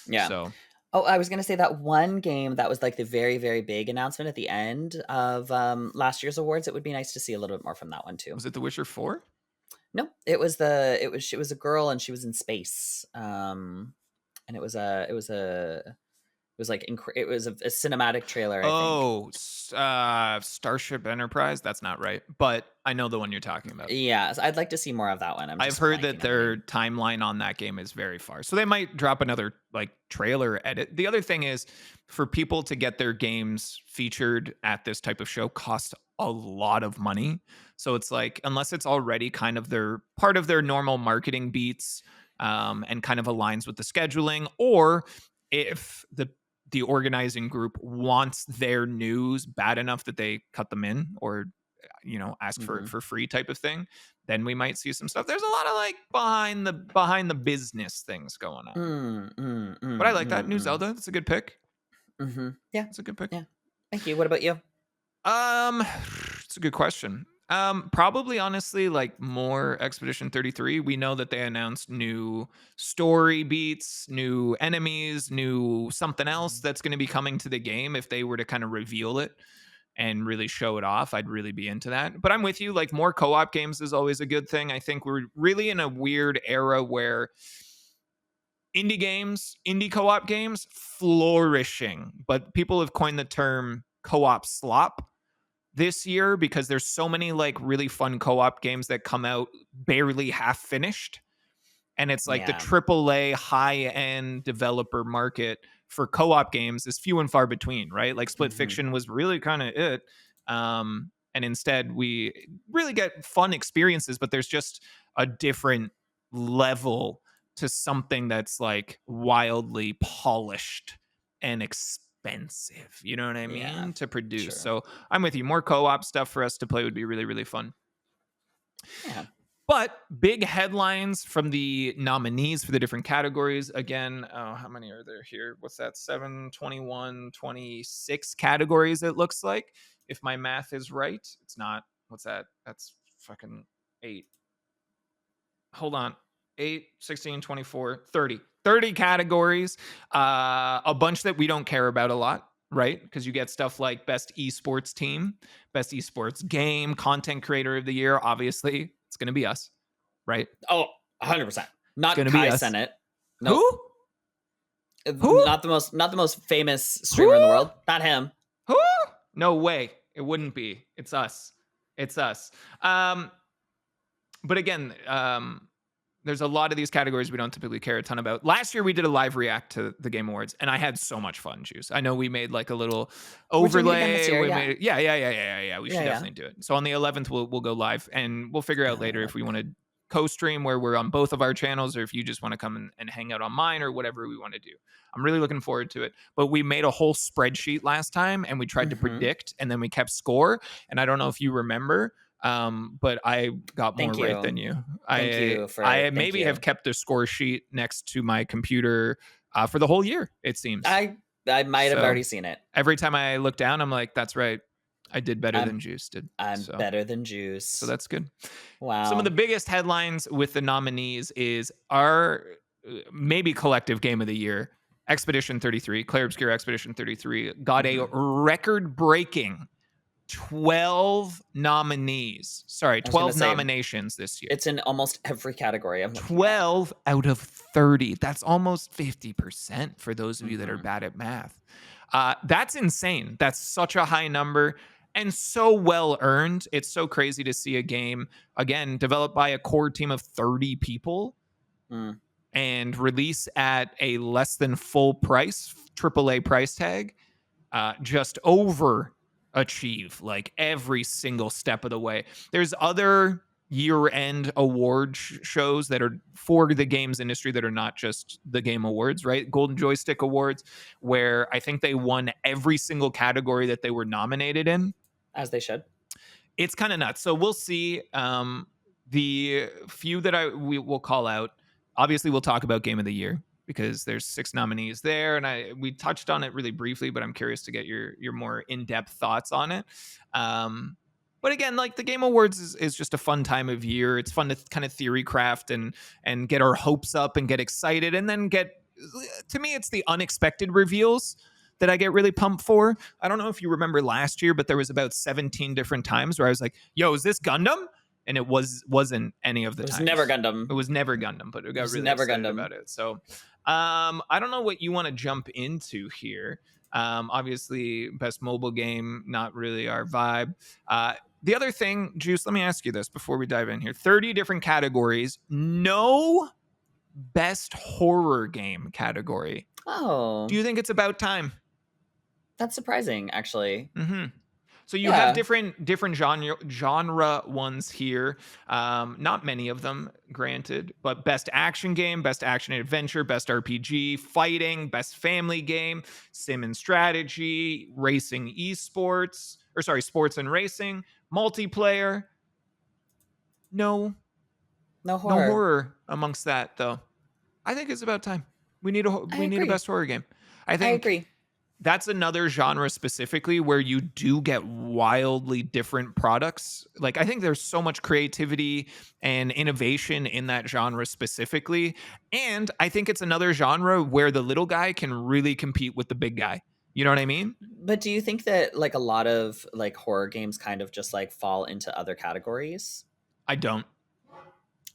Yeah. So Oh, I was gonna say that one game that was like the very, very big announcement at the end of last year's awards. It would be nice to see a little bit more from that one too. was it The Witcher 4? No, she was a girl and she was in space. And it was a cinematic trailer, I think. Oh, Starship Enterprise. That's not right, but I know the one you're talking about. Yeah, so I'd like to see more of that one. I'm I've just heard that blanking on the their name. timeline on that game is very far. So they might drop another like trailer edit. The other thing is for people to get their games featured at this type of show costs a lot of money. So it's like unless it's already kind of their part of their normal marketing beats and kind of aligns with the scheduling, or if the organizing group wants their news bad enough that they cut them in or ask for it Mhm. for free type of thing, then we might see some stuff. There's a lot of like behind the business things going on. But I like that new Zelda. That's a good pick. Yeah, It's a good pick. yeah. Thank you. What about you? It's a good question. Probably honestly, like more Expedition 33. We know that they announced new story beats, new enemies, new something else that's going to be coming to the game. If they were to kind of reveal it and really show it off, I'd really be into that. But I'm with you. Like more co-op games is always a good thing. I think we're really in a weird era where indie co-op games flourishing, but people have coined the term co-op slop this year because there's so many like really fun co-op games that come out barely half finished, and it's like the Yeah. AAA high-end developer market for co-op games is few and far between, right? Like Split Mhm. Fiction was really kind of it. And instead we really get fun experiences, but there's just a different level to something that's like wildly polished and expensive. You know what I Yeah. mean? To produce. Sure. So I'm with you. More co-op stuff for us to play would be really, really fun. Yeah. But big headlines from the nominees for the different categories. Again, how many are there here? What's that? 7, 21, 26 categories, it looks like. If my math is right, it's not. What's that? That's fucking 8. Hold on. 8, 16, 24, 30. 30 categories. A bunch that we don't care about a lot, right? Because you get stuff like best esports team, best esports game, content creator of the year. Obviously, it's going to be us, right? Oh, 100%. It's Not going to be Kai us. Sennett. Nope. Who? Who? Not the most famous Who? streamer in the world. Not him. Who? No way. It wouldn't be. It's us. It's us. But again, there's a lot of these categories we don't typically care a ton about. Last year we did a live react to the Game Awards, and I had so much fun, Juice. I know we made like a little We're doing it again this overlay. year, We yeah. made yeah. We should Yeah. definitely do it. So on the 11th we'll go live, and we'll figure out later if we want to Eleven. co-stream where we're on both of our channels, or if you just want to come and hang out on mine, or whatever we want to do. I'm really looking forward to it. But we made a whole spreadsheet last time, and we tried to Mhm. predict, and then we kept score. And I don't know if you remember, but I got more Thank right than you. you. Thank you I thank maybe you. have kept the score sheet next to my computer for the whole year, it seems. I might have So already seen it. every time I look down, I'm like, that's right. I did better I'm than Juice did. I'm So better than Juice. so that's good. Wow. Some of the biggest headlines with the nominees is our maybe collective game of the year, Expedition 33, Claire Obscure Expedition 33, got a record-breaking 12 nominees. Sorry, I was gonna 12 say, nominations this year. it's in almost every category. I'm looking at. 12 out of 30. That's almost 50% for those of you that are Mhm. bad at math. That's insane. That's such a high number and so well earned. It's so crazy to see a game, again, developed by a core team of 30 people Mm. and release at a less than full price, AAA price tag, just overachieve like every single step of the way. There's other year-end award shows that are for the games industry that are not just the Game Awards, right? Golden Joystick Awards, where I think they won every single category that they were nominated in. As they should. It's kind of nuts. So we'll see. The few that we will call out. Obviously, we'll talk about Game of the Year. because there's 6 nominees there, and we touched on it really briefly, but I'm curious to get your more in-depth thoughts on it. But again, like the Game Awards is just a fun time of year. It's fun to kind of theory craft and get our hopes up and get excited, and then to me, it's the unexpected reveals that I get really pumped for. I don't know if you remember last year, but there was about 17 different times where I was like, yo, is this Gundam? And it wasn't any of the times. It was never Gundam. It was never Gundam, but I got really never excited Gundam. about it. So I don't know what you want to jump into here. Obviously, best mobile game, not really our vibe. The other thing, Juice, let me ask you this before we dive in here. 30 different categories, no best horror game category. Oh. Do you think it's about time? That's surprising, actually. Mm-hmm. So you have different genre ones here. Not many of them, granted, but best action game, best action adventure, best RPG, fighting, best family game, sim and strategy, racing esports, sports and racing, multiplayer. No horror amongst that, though. I think it's about time. We need a best horror game. I agree. That's another genre specifically where you do get wildly different products. Like, I think there's so much creativity and innovation in that genre specifically. And I think it's another genre where the little guy can really compete with the big guy. You know what I mean? But do you think that like a lot of like horror games kind of just like fall into other categories? I don't.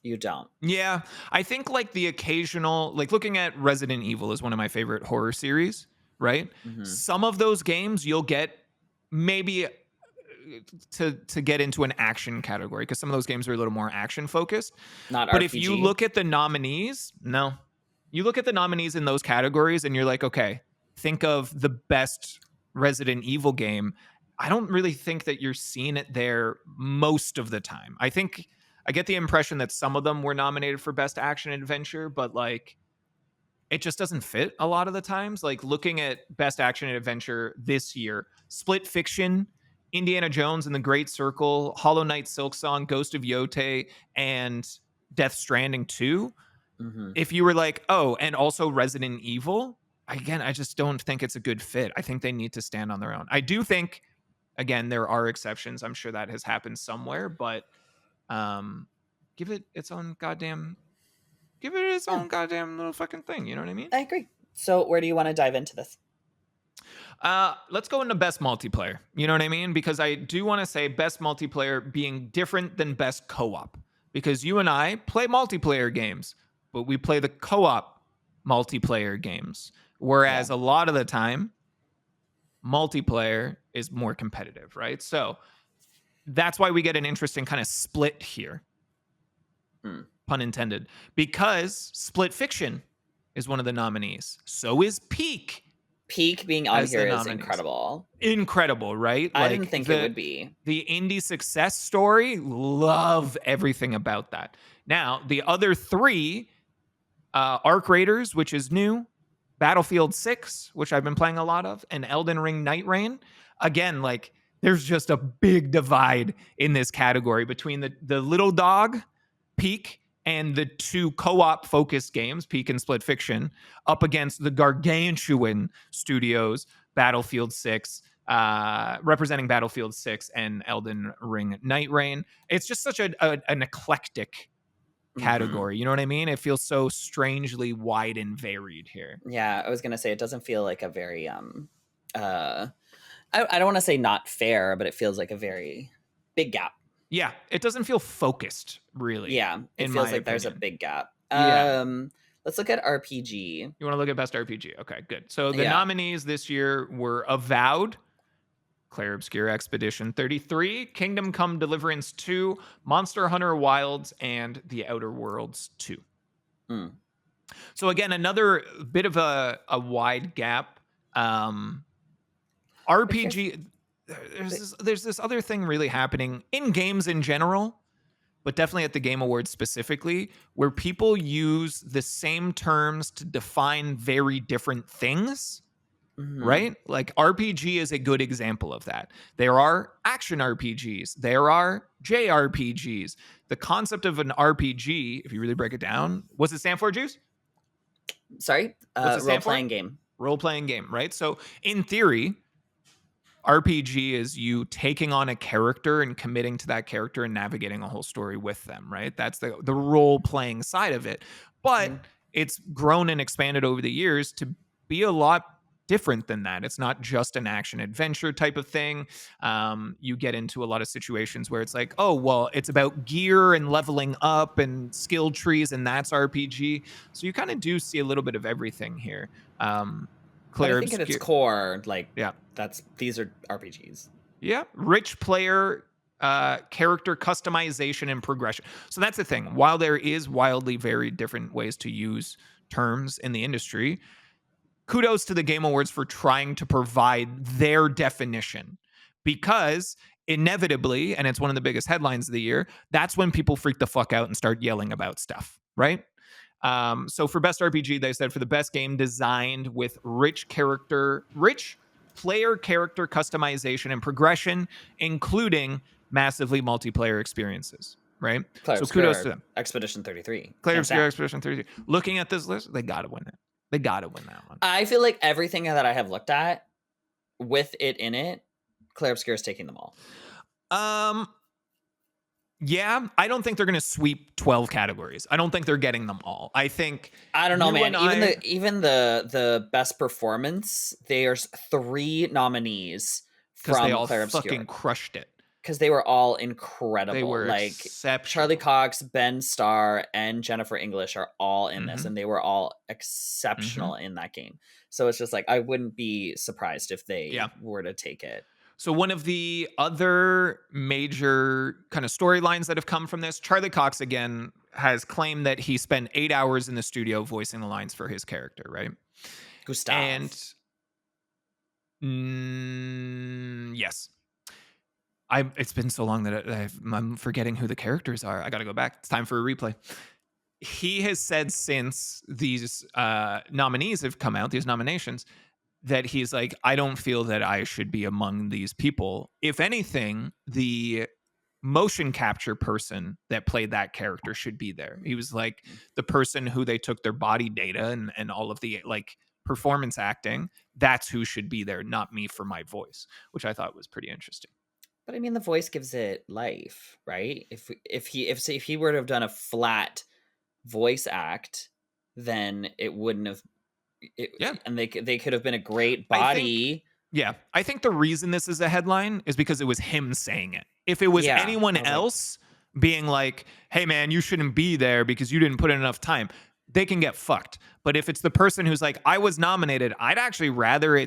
You don't? Yeah. I think like the occasional, like looking at Resident Evil is one of my favorite horror series. Right? Mm-hmm. Some of those games you'll get maybe to get into an action category, because some of those games are a little more action focused. Not but RPG. If you look at the nominees, no. You look at the nominees in those categories and you're like, okay, think of the best Resident Evil game. I don't really think that you're seeing it there most of the time. I think I get the impression that some of them were nominated for best action adventure, but like it just doesn't fit a lot of the times. Like looking at best action adventure this year, Split Fiction, Indiana Jones and the Great Circle, Hollow Knight Silksong, Ghost of Yote, and Death Stranding 2. Mm-hmm. If you were like, oh, and also Resident Evil, again, I just don't think it's a good fit. I think they need to stand on their own. I do think, again, there are exceptions. I'm sure that has happened somewhere, but give it its own goddamn little fucking thing. You know what I mean? I agree. So where do you want to dive into this? Let's go into best multiplayer. You know what I mean? Because I do want to say best multiplayer being different than best co-op. Because you and I play multiplayer games, but we play the co-op multiplayer games. Whereas a lot of the time, multiplayer is more competitive, right? So that's why we get an interesting kind of split here. Pun intended, because Split Fiction is one of the nominees. So is Peak. Peak being on here is incredible. Incredible, right? I didn't think it would be. The indie success story, love everything about that. Now, the other three, Arc Raiders, which is new, Battlefield 6, which I've been playing a lot of, and Elden Ring Night Rain. Again, like, there's just a big divide in this category between the little dog, Peak, and the two co-op focused games, Peak and Split Fiction, up against the gargantuan studios, Battlefield 6, representing Battlefield 6 and Elden Ring Night Rain. It's just such an eclectic category. You know what I mean? It feels so strangely wide and varied here. Yeah, I was going to say, it doesn't feel like a very, I don't want to say not fair, but it feels like a very big gap. Yeah, it doesn't feel focused, really. Yeah, it feels like there's a big gap. Let's look at RPG. You want to look at best RPG? Okay, good. So the nominees this year were Avowed, Clair Obscur Expedition 33, Kingdom Come Deliverance 2, Monster Hunter Wilds, and The Outer Worlds 2. So again, another bit of a wide gap. RPG... There's this other thing really happening in games in general, but definitely at the Game Awards specifically, where people use the same terms to define very different things, right? Like RPG is a good example of that. There are action RPGs. There are JRPGs. The concept of an RPG, if you really break it down, what's it stand for, Juice? Sorry, What's it stand for? role-playing game. Role-playing game, right? So in theory, RPG is you taking on a character and committing to that character and navigating a whole story with them, right? That's the role-playing side of it. But Mhm. it's grown and expanded over the years to be a lot different than that. It's not just an action adventure type of thing. You get into a lot of situations where it's like, oh, well, it's about gear and leveling up and skill trees, and that's RPG. So you kind of do see a little bit of everything here. But I Clear think at its Obscure. core, like, Yeah. these are RPGs. Yeah, rich player character customization and progression. So that's the thing. While there is wildly very different ways to use terms in the industry, kudos to the Game Awards for trying to provide their definition, because inevitably, and it's one of the biggest headlines of the year, that's when people freak the fuck out and start yelling about stuff, right? So for best RPG, they said for the best game designed with rich player character customization and progression, including massively multiplayer experiences, right? Claire So kudos to Obscure, them. Expedition 33. Clair Hands Obscure down. Expedition 33. Looking at this list, they gotta win it. They gotta win that one. I feel like everything that I have looked at with it in it, Claire Obscure is taking them all. Yeah, I don't think they're going to sweep 12 categories. I don't think they're getting them all. I think I don't know, you man. and Even the best performance, there's 3 nominees because they from all Claire fucking Obscure crushed it. because they were all incredible. They were like exceptional. Charlie Cox, Ben Starr, and Jennifer English are all in this, Mhm. and they were all exceptional in that game. So it's just like I wouldn't be surprised if they Yeah. were to take it. So one of the other major kind of storylines that have come from this, Charlie Cox again has claimed that he spent 8 hours in the studio voicing the lines for his character, right? Gustav. And yes. It's been so long that I'm forgetting who the characters are. I got to go back. It's time for a replay. He has said since these nominees have come out, these nominations, that he's like, I don't feel that I should be among these people. If anything, the motion capture person that played that character should be there. He was like the person who they took their body data and all of the like performance acting. That's who should be there, not me for my voice, which I thought was pretty interesting. But I mean, the voice gives it life, right? If he were to have done a flat voice act, then it wouldn't have. Yeah, and they could have been a great body. I think the reason this is a headline is because it was him saying it. If it was anyone else being like, "Hey, man, you shouldn't be there because you didn't put in enough time," they can get fucked. But if it's the person who's like, I was nominated, I'd actually rather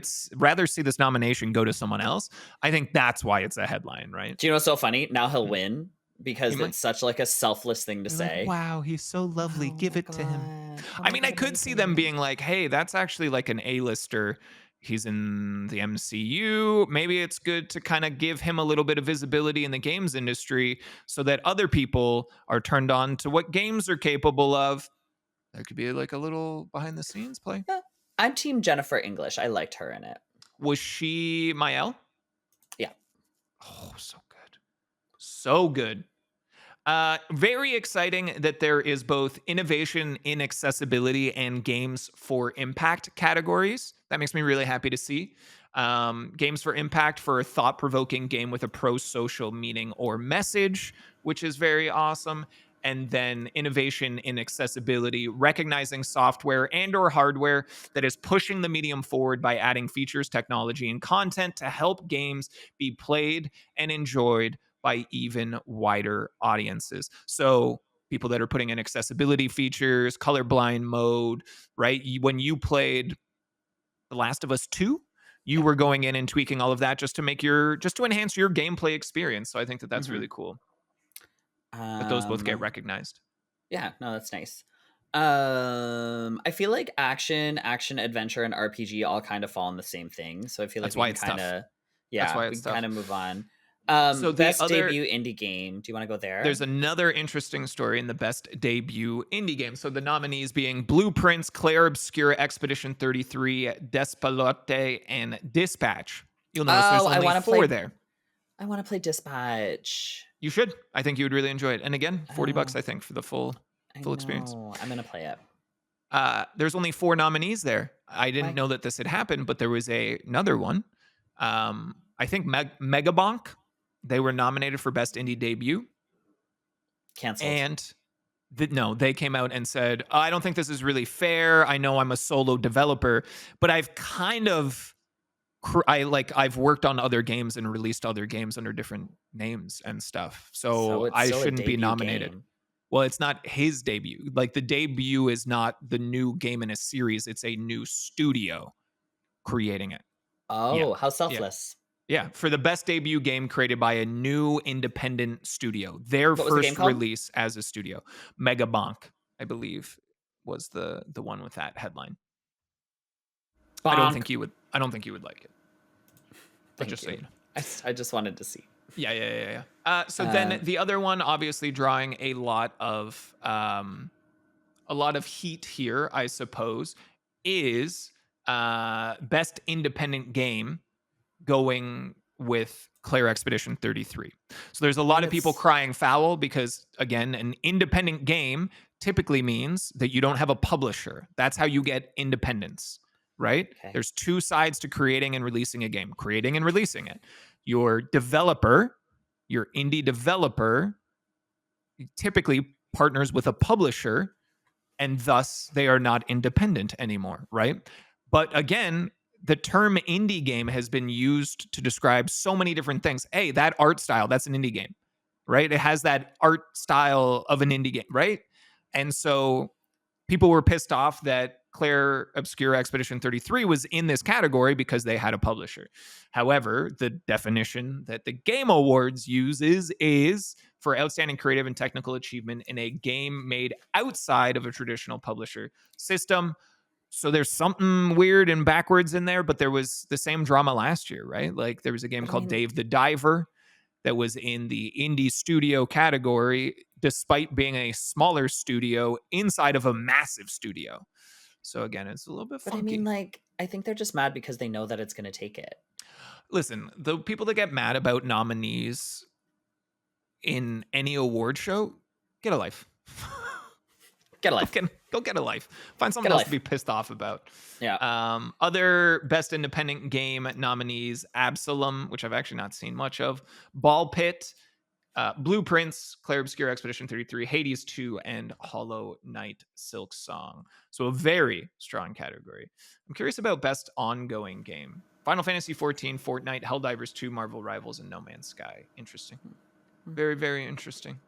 see this nomination go to someone else. I think that's why it's a headline, right? Do you know what's so funny? Now he'll win because He it's such like a selfless thing to say. Like, wow, he's so lovely. Oh Give my it to him. God. Oh I my mean, God, I could see them amazing. being like, hey, that's actually like an A-lister. He's in the MCU. Maybe it's good to kind of give him a little bit of visibility in the games industry so that other people are turned on to what games are capable of. That could be like a little behind the scenes play. Yeah. I'm team Jennifer English. I liked her in it. Was she Mael? Yeah. Oh, so good. So good. Very exciting that there is both innovation in accessibility and games for impact categories. That makes me really happy to see. Games for impact for a thought-provoking game with a pro-social meaning or message, which is very awesome. And then innovation in accessibility, recognizing software and or hardware that is pushing the medium forward by adding features, technology, and content to help games be played and enjoyed by even wider audiences. So people that are putting in accessibility features, colorblind mode, right? When you played The Last of Us 2, you were going in and tweaking all of that just to enhance your gameplay experience. So I think that that's really cool. That those both get recognized. Yeah, no, that's nice. I feel like action, adventure, and RPG all kind of fall in the same thing. So I feel like That's why we can it's kind of, we can tough. kind of move on. So best debut indie game. Do you want to go there? There's another interesting story in the best debut indie game. So the nominees being Blueprints, Clair Obscure, Expedition 33, Despalote, and Dispatch. You'll notice there's only 4 there. I want to play Dispatch. You should. I think you would really enjoy it. And again, $40, I think, for the full experience. I'm gonna play it. There's only 4 nominees there. I didn't Why? know that this had happened, but there was another one. I think Megabonk, they were nominated for Best Indie Debut. Canceled. And no, they came out and said, I don't think this is really fair. I know I'm a solo developer, but I've kind of I've worked on other games and released other games under different names and stuff. So So it's I still a shouldn't be debut nominated. game. Well, it's not his debut. Like the debut is not the new game in a series. It's a new studio creating it. Yeah. Oh, how Yeah. selfless. Yeah. For the best debut game created by a new independent studio. Their What was the game first called? release as a studio. Megabonk, I believe, was the one with that headline. Bonk. I don't think you would like it. But Thank just so you. you know. I just wanted to see. Yeah. So then the other one, obviously drawing a lot of heat here, I suppose, is best independent game, going with Claire Expedition 33. So there's a lot of people crying foul because, again, an independent game typically means that you don't have a publisher. That's how you get independence, right? Okay. There's 2 sides to creating and releasing a game, creating and releasing it. Your developer, your indie developer, typically partners with a publisher, and thus they are not independent anymore, right? But again, the term indie game has been used to describe so many different things. Hey, that art style, that's an indie game, right? It has that art style of an indie game, right? And so people were pissed off that Claire Obscure Expedition 33 was in this category because they had a publisher. However, the definition that the Game Awards uses is for outstanding creative and technical achievement in a game made outside of a traditional publisher system. So there's something weird and backwards in there, but there was the same drama last year, right? Like there was a game called Dave the Diver that was in the indie studio category, despite being a smaller studio inside of a massive studio. So again, it's a little bit funky. But I mean, like, I think they're just mad because they know that it's going to take it. Listen, the people that get mad about nominees in any award show, get a life. Get a life. Go get a life. Find something else to be pissed off about. Yeah. Other best independent game nominees: Absalom, which I've actually not seen much of, Ball Pit, Blueprints, Claire Obscure Expedition 33, Hades 2, and Hollow Knight Silk Song. So a very strong category. I'm curious about best ongoing game: Final Fantasy 14, Fortnite, Helldivers 2, Marvel Rivals, and No Man's Sky. Interesting. Very, very interesting.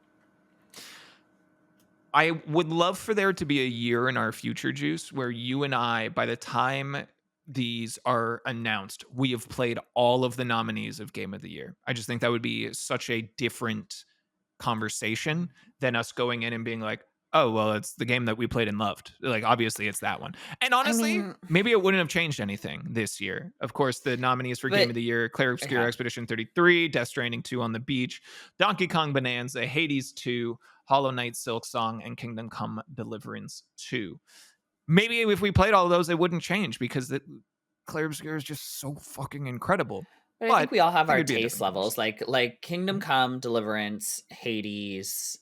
I would love for there to be a year in our future, Juice, where you and I, by the time these are announced, we have played all of the nominees of Game of the Year. I just think that would be such a different conversation than us going in and being like, oh, well, it's the game that we played and loved. Like, obviously, it's that one. And honestly, maybe it wouldn't have changed anything this year. Of course, the nominees for Game of the Year: Claire Obscure Expedition 33, Death Stranding 2 on the Beach, Donkey Kong Bonanza, Hades 2, Hollow Knight Silk Song, and Kingdom Come Deliverance 2. Maybe if we played all of those, it wouldn't change because Claire Obscure is just so fucking incredible. But I think we all have our taste levels. Conversation. Like Kingdom Come, Deliverance, Hades,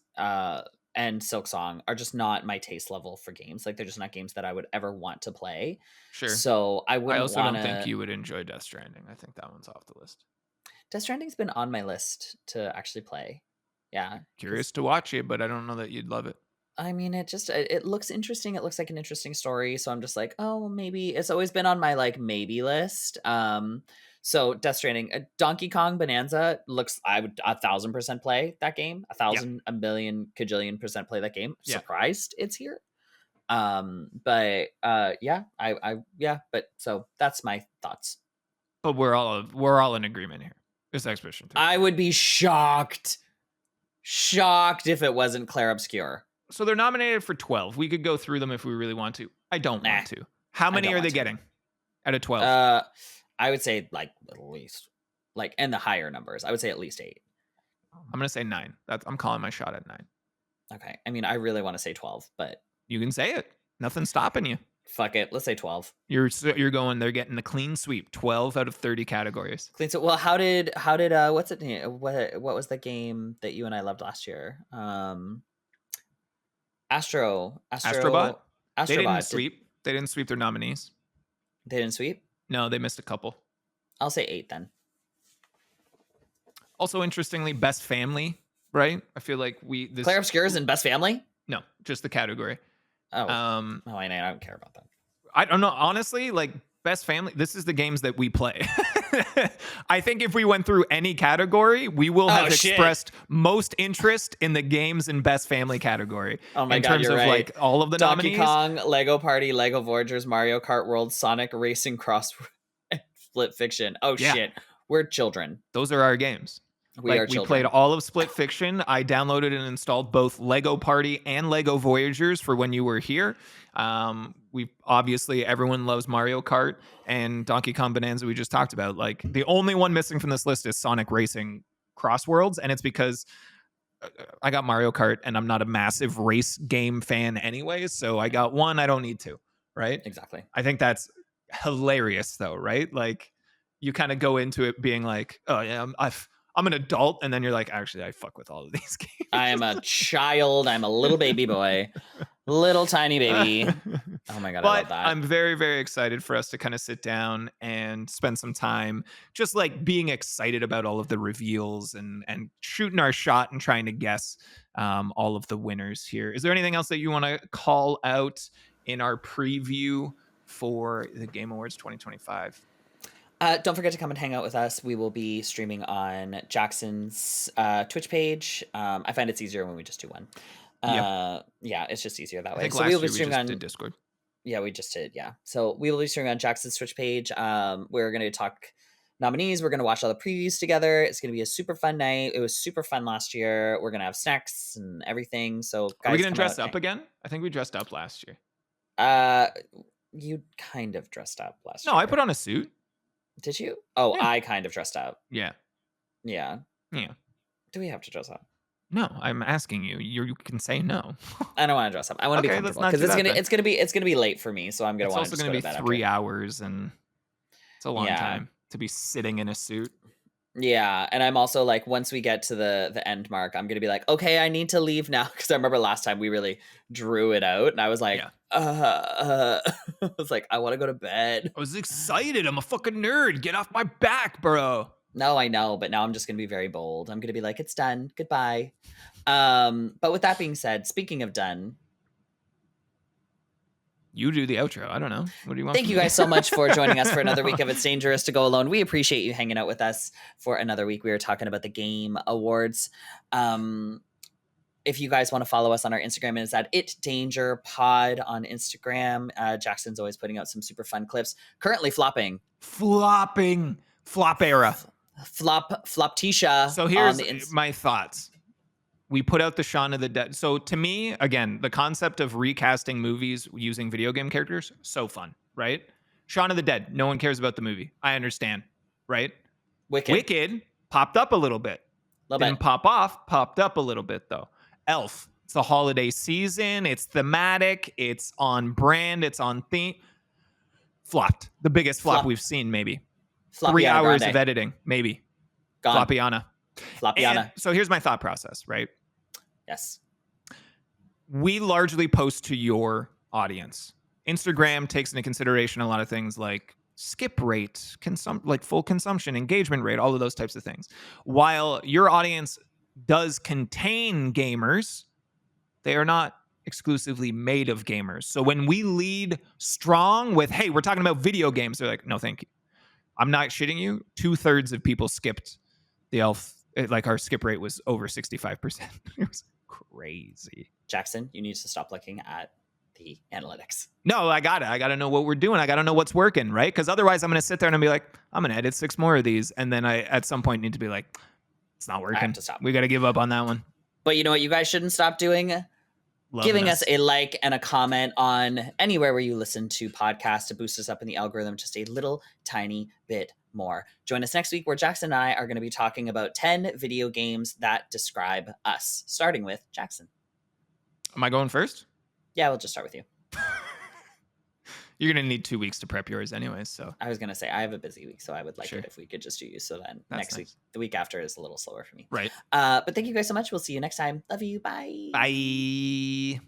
and Silk Song are just not my taste level for games. Like they're just not games that I would ever want to play. Sure. So I wouldn't. I also don't think you would enjoy Death Stranding. I think that one's off the list. Death Stranding's been on my list to actually play. Yeah. Curious to watch it, but I don't know that you'd love it. I mean, it looks interesting. It looks like an interesting story. So I'm just like, oh, maybe. It's always been on my like maybe list. So Death Stranding, Donkey Kong Bonanza looks. I would 1,000% play that game. 1,000, a million, kajillion % play that game. Surprised it's here. But yeah, But so that's my thoughts. But we're all in agreement here. It's Expedition 3. I would be shocked if it wasn't Claire Obscure. So they're nominated for 12. We could go through them if we really want to. I don't want to. How many are they getting out of 12? I would say like at least, like, and the higher numbers. I would say at least 8. I'm going to say 9. I'm calling my shot at 9. Okay. I mean, I really want to say 12, but you can say it. Nothing's stopping you. Fuck it. Let's say 12. You're going, they're getting the clean sweep. 12 out of 30 categories. Clean sweep. Well, how did what's it? What was the game that you and I loved last year? Astrobot? They didn't Astrobot. sweep. They didn't sweep their nominees. They didn't sweep? No, they missed a couple. I'll say 8 then. Also, interestingly, best family, right? I feel like Claire Obscure's in Best Family? No, just the category. Oh. I I don't care about that. I don't know. Honestly, like best family, this is the games that we play. I think if we went through any category, we will have expressed most interest in the games in best family category. Oh my in God, terms you're of right. like all of the Donkey nominees. Kong, Lego Party, Lego Voyagers, Mario Kart World, Sonic Racing Cross, Split Fiction. Oh Yeah. shit. We're children. Those are our games. We are We children. played all of Split Fiction. I downloaded and installed both Lego Party and Lego Voyagers for when you were here. We obviously, everyone loves Mario Kart and Donkey Kong Bonanza we just talked about. Like the only one missing from this list is Sonic Racing Cross Worlds, and it's because I got Mario Kart and I'm not a massive race game fan anyways, so I got one, I don't need to, right? Exactly. I think that's hilarious though, right? Like you kind of go into it being like, oh yeah, I'm an adult, and then you're like, actually, I fuck with all of these games. I am a child. I'm a little baby boy. Little tiny baby. Oh my God, I love that. I'm very, very excited for us to kind of sit down and spend some time just like being excited about all of the reveals and shooting our shot and trying to guess all of the winners here. Is there anything else that you want to call out in our preview for the Game Awards 2025? Don't forget to come and hang out with us. We will be streaming on Jackson's Twitch page. I find it's easier when we just do one. Yeah, it's just easier that way. So we will be streaming on Discord. Yeah, we just did. Yeah. So we will be streaming on Jackson's Twitch page. We're going to talk nominees. We're going to watch all the previews together. It's going to be a super fun night. It was super fun last year. We're going to have snacks and everything. So guys, are we going to dress up again? I think we dressed up last year. You kind of dressed up last year. No, I put on a suit. Did you? Oh, Yeah. I kind of dressed up. Yeah. Yeah. Yeah. Do we have to dress up? No, I'm asking you. You can say no. I don't want to dress up. I want to be comfortable because it's gonna be late for me. So I'm gonna want to. It's also gonna be 3 hours, and it's a long time to be sitting in a suit. Yeah, and I'm also like, once we get to the end mark, I'm gonna be like, okay, I need to leave now, because I remember last time we really drew it out, and I was like, I was like, I want to go to bed. I was excited. I'm a fucking nerd. Get off my back, bro. No, I know, but now I'm just gonna be very bold. I'm gonna be like, it's done. Goodbye. But with that being said, speaking of done, you do the outro. I don't know. What do you want? Thank you guys so much for joining us for another week of It's Dangerous to Go Alone. We appreciate you hanging out with us for another week. We were talking about the Game Awards. If you guys want to follow us on our Instagram, it's at itdangerpod on Instagram. Jackson's always putting out some super fun clips. Currently flopping. Flop era. Flop-tisha. So here's my thoughts. We put out the Shaun of the Dead. So to me, again, the concept of recasting movies using video game characters, so fun, right? Shaun of the Dead, no one cares about the movie. I understand, right? Wicked popped up a little bit. Didn't pop off, popped up a little bit though. Elf, it's the holiday season, it's thematic, it's on brand, it's on theme. Flopped. The biggest flop we've seen, maybe. 3 hours of editing, maybe. Gone. Floppiana. And so here's my thought process, right? Yes. We largely post to your audience. Instagram takes into consideration a lot of things like skip rate, like full consumption, engagement rate, all of those types of things. While your audience does contain gamers, they are not exclusively made of gamers. So when we lead strong with, hey, we're talking about video games, they're like, no, thank you. I'm not shitting you. 2/3 of people skipped the Elf. Like our skip rate was over 65%. It was crazy. Jackson, you need to stop looking at the analytics. No, I got to know what we're doing. I got to know what's working, right? Because otherwise I'm going to sit there and be like, I'm going to edit 6 more of these. And then I, at some point, need to be like, it's not working. I have to stop. We got to give up on that one. But you know what you guys shouldn't stop doing? Giving us a like and a comment on anywhere where you listen to podcasts to boost us up in the algorithm just a little tiny bit more. Join us next week where Jackson and I are going to be talking about 10 video games that describe us, starting with Jackson. Am I going first? Yeah, we'll just start with you. You're going to need 2 weeks to prep yours anyways. So I was going to say, I have a busy week, so I would like it if we could just do you. So then next week, the week after is a little slower for me. Right. But thank you guys so much. We'll see you next time. Love you. Bye. Bye.